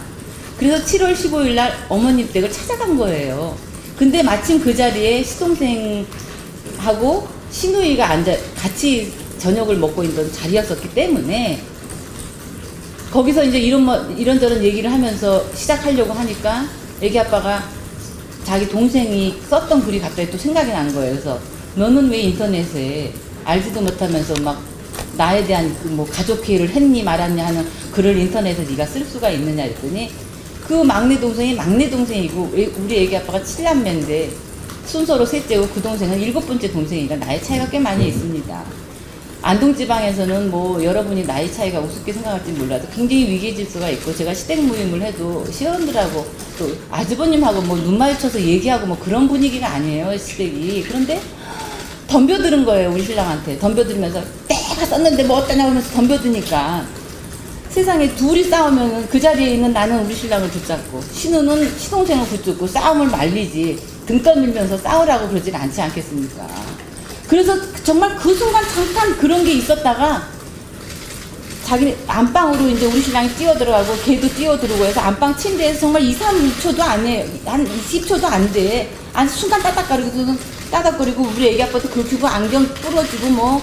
그래서 7월 15일 날 어머님 댁을 찾아간 거예요. 근데 마침 그 자리에 시동생하고 시누이가 같이 저녁을 먹고 있던 자리였었기 때문에 거기서 이제 이런저런 얘기를 하면서 시작하려고 하니까 애기 아빠가 자기 동생이 썼던 글이 갑자기 또 생각이 난 거예요. 그래서 너는 왜 인터넷에 알지도 못하면서 막 나에 대한 뭐 가족 피해를 했니 말았냐 하는 글을 인터넷에 네가 쓸 수가 있느냐 했더니 그 막내 동생이고 우리 애기 아빠가 7남매인데 순서로 셋째고 그 동생은 7번째 동생이니까 나이 차이가 꽤 많이 있습니다. 안동지방에서는 뭐 여러분이 나이 차이가 우습게 생각할지 몰라도 굉장히 위계질서가 있고 제가 시댁 모임을 해도 시어머니들하고 또 아주버님하고 뭐 눈 마주쳐서 얘기하고 뭐 그런 분위기가 아니에요 시댁이. 그런데 덤벼드는 거예요 우리 신랑한테. 덤벼들면서 내가 썼는데 뭐 어떠냐고 하면서 덤벼드니까 세상에 둘이 싸우면 그 자리에 있는 나는 우리 신랑을 붙잡고 신우는 시동생을 붙잡고 싸움을 말리지 등 떠밀면서 싸우라고 그러진 않지 않겠습니까? 그래서 정말 그 순간 잠깐 그런 게 있었다가 자기 안방으로 이제 우리 신랑이 뛰어들어가고 걔도 뛰어들어오고 해서 안방 침대에서 정말 2, 3초도 안 해. 한 20초도 안 돼. 한 순간 따닥거리고 우리 애기 아빠도 긁히고 안경 부러지고 뭐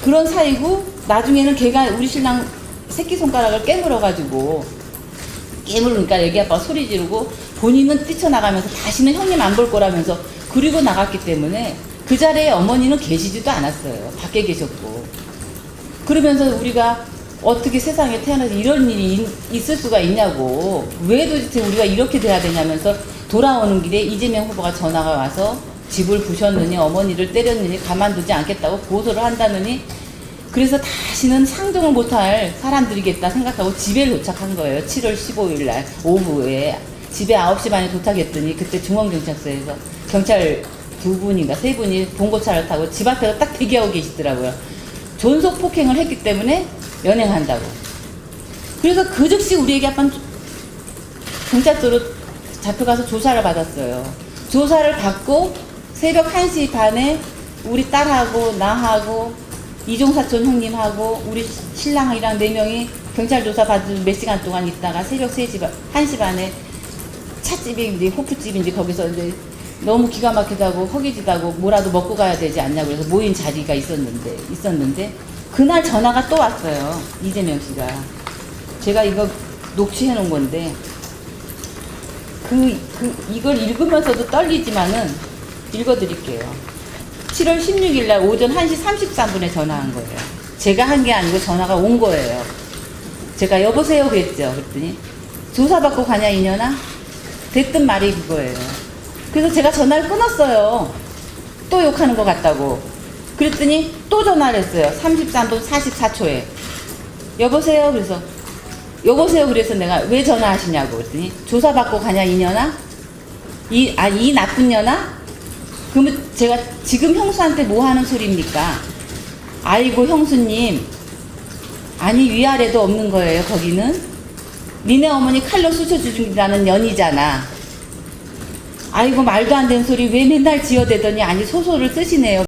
그런 사이고 나중에는 걔가 우리 신랑 새끼손가락을 깨물어가지고 깨물으니까 애기 아빠가 소리 지르고 본인은 뛰쳐나가면서 다시는 형님 안 볼 거라면서 그리고 나갔기 때문에 그 자리에 어머니는 계시지도 않았어요. 밖에 계셨고. 그러면서 우리가 어떻게 세상에 태어나서 이런 일이 있을 수가 있냐고 왜 도대체 우리가 이렇게 돼야 되냐면서 돌아오는 길에 이재명 후보가 전화가 와서 집을 부셨느니 어머니를 때렸느니 가만두지 않겠다고 고소를 한다느니 그래서 다시는 상종을 못할 사람들이겠다 생각하고 집에 도착한 거예요. 7월 15일 날 오후에 집에 9시 반에 도착했더니 그때 중앙경찰서에서 경찰 2분인가 3분이 봉고차를 타고 집 앞에서 딱 대기하고 계시더라고요. 존속 폭행을 했기 때문에 연행한다고. 그래서 그 즉시 우리 애기 아빠는 경찰서로 잡혀가서 조사를 받았어요. 조사를 받고 새벽 1시 반에 우리 딸하고 나하고 이종사촌 형님하고 우리 신랑이랑 4명이 경찰 조사 받은 몇 시간 동안 있다가 새벽 1시 반에 찻집인지 호프집인지 거기서 이제 너무 기가 막히다고 허기지다고 뭐라도 먹고 가야 되지 않냐고 그래서 모인 자리가 있었는데 그날 전화가 또 왔어요. 이재명 씨가. 제가 이거 녹취해 놓은 건데 이걸 읽으면서도 떨리지만은 읽어드릴게요. 7월 16일 날 오전 1시 33분에 전화한 거예요. 제가 한 게 아니고 전화가 온 거예요. 제가 여보세요 그랬죠. 그랬더니 조사받고 가냐 이년아? 됐던 말이 그거예요. 그래서 제가 전화를 끊었어요. 또 욕하는 것 같다고. 그랬더니 또 전화를 했어요. 33분 44초에. 여보세요? 그래서 여보세요? 그래서 내가 왜 전화하시냐고 그랬더니 조사받고 가냐 이년아? 이 나쁜 년아? 그러면 제가 지금 형수한테 뭐 하는 소리입니까? 아이고 형수님 아니 위아래도 없는 거예요 거기는. 니네 어머니 칼로 쑤셔 죽인다는 년이잖아. 아이고 말도 안 되는 소리 왜 맨날 지어대더니 아니 소설을 쓰시네요.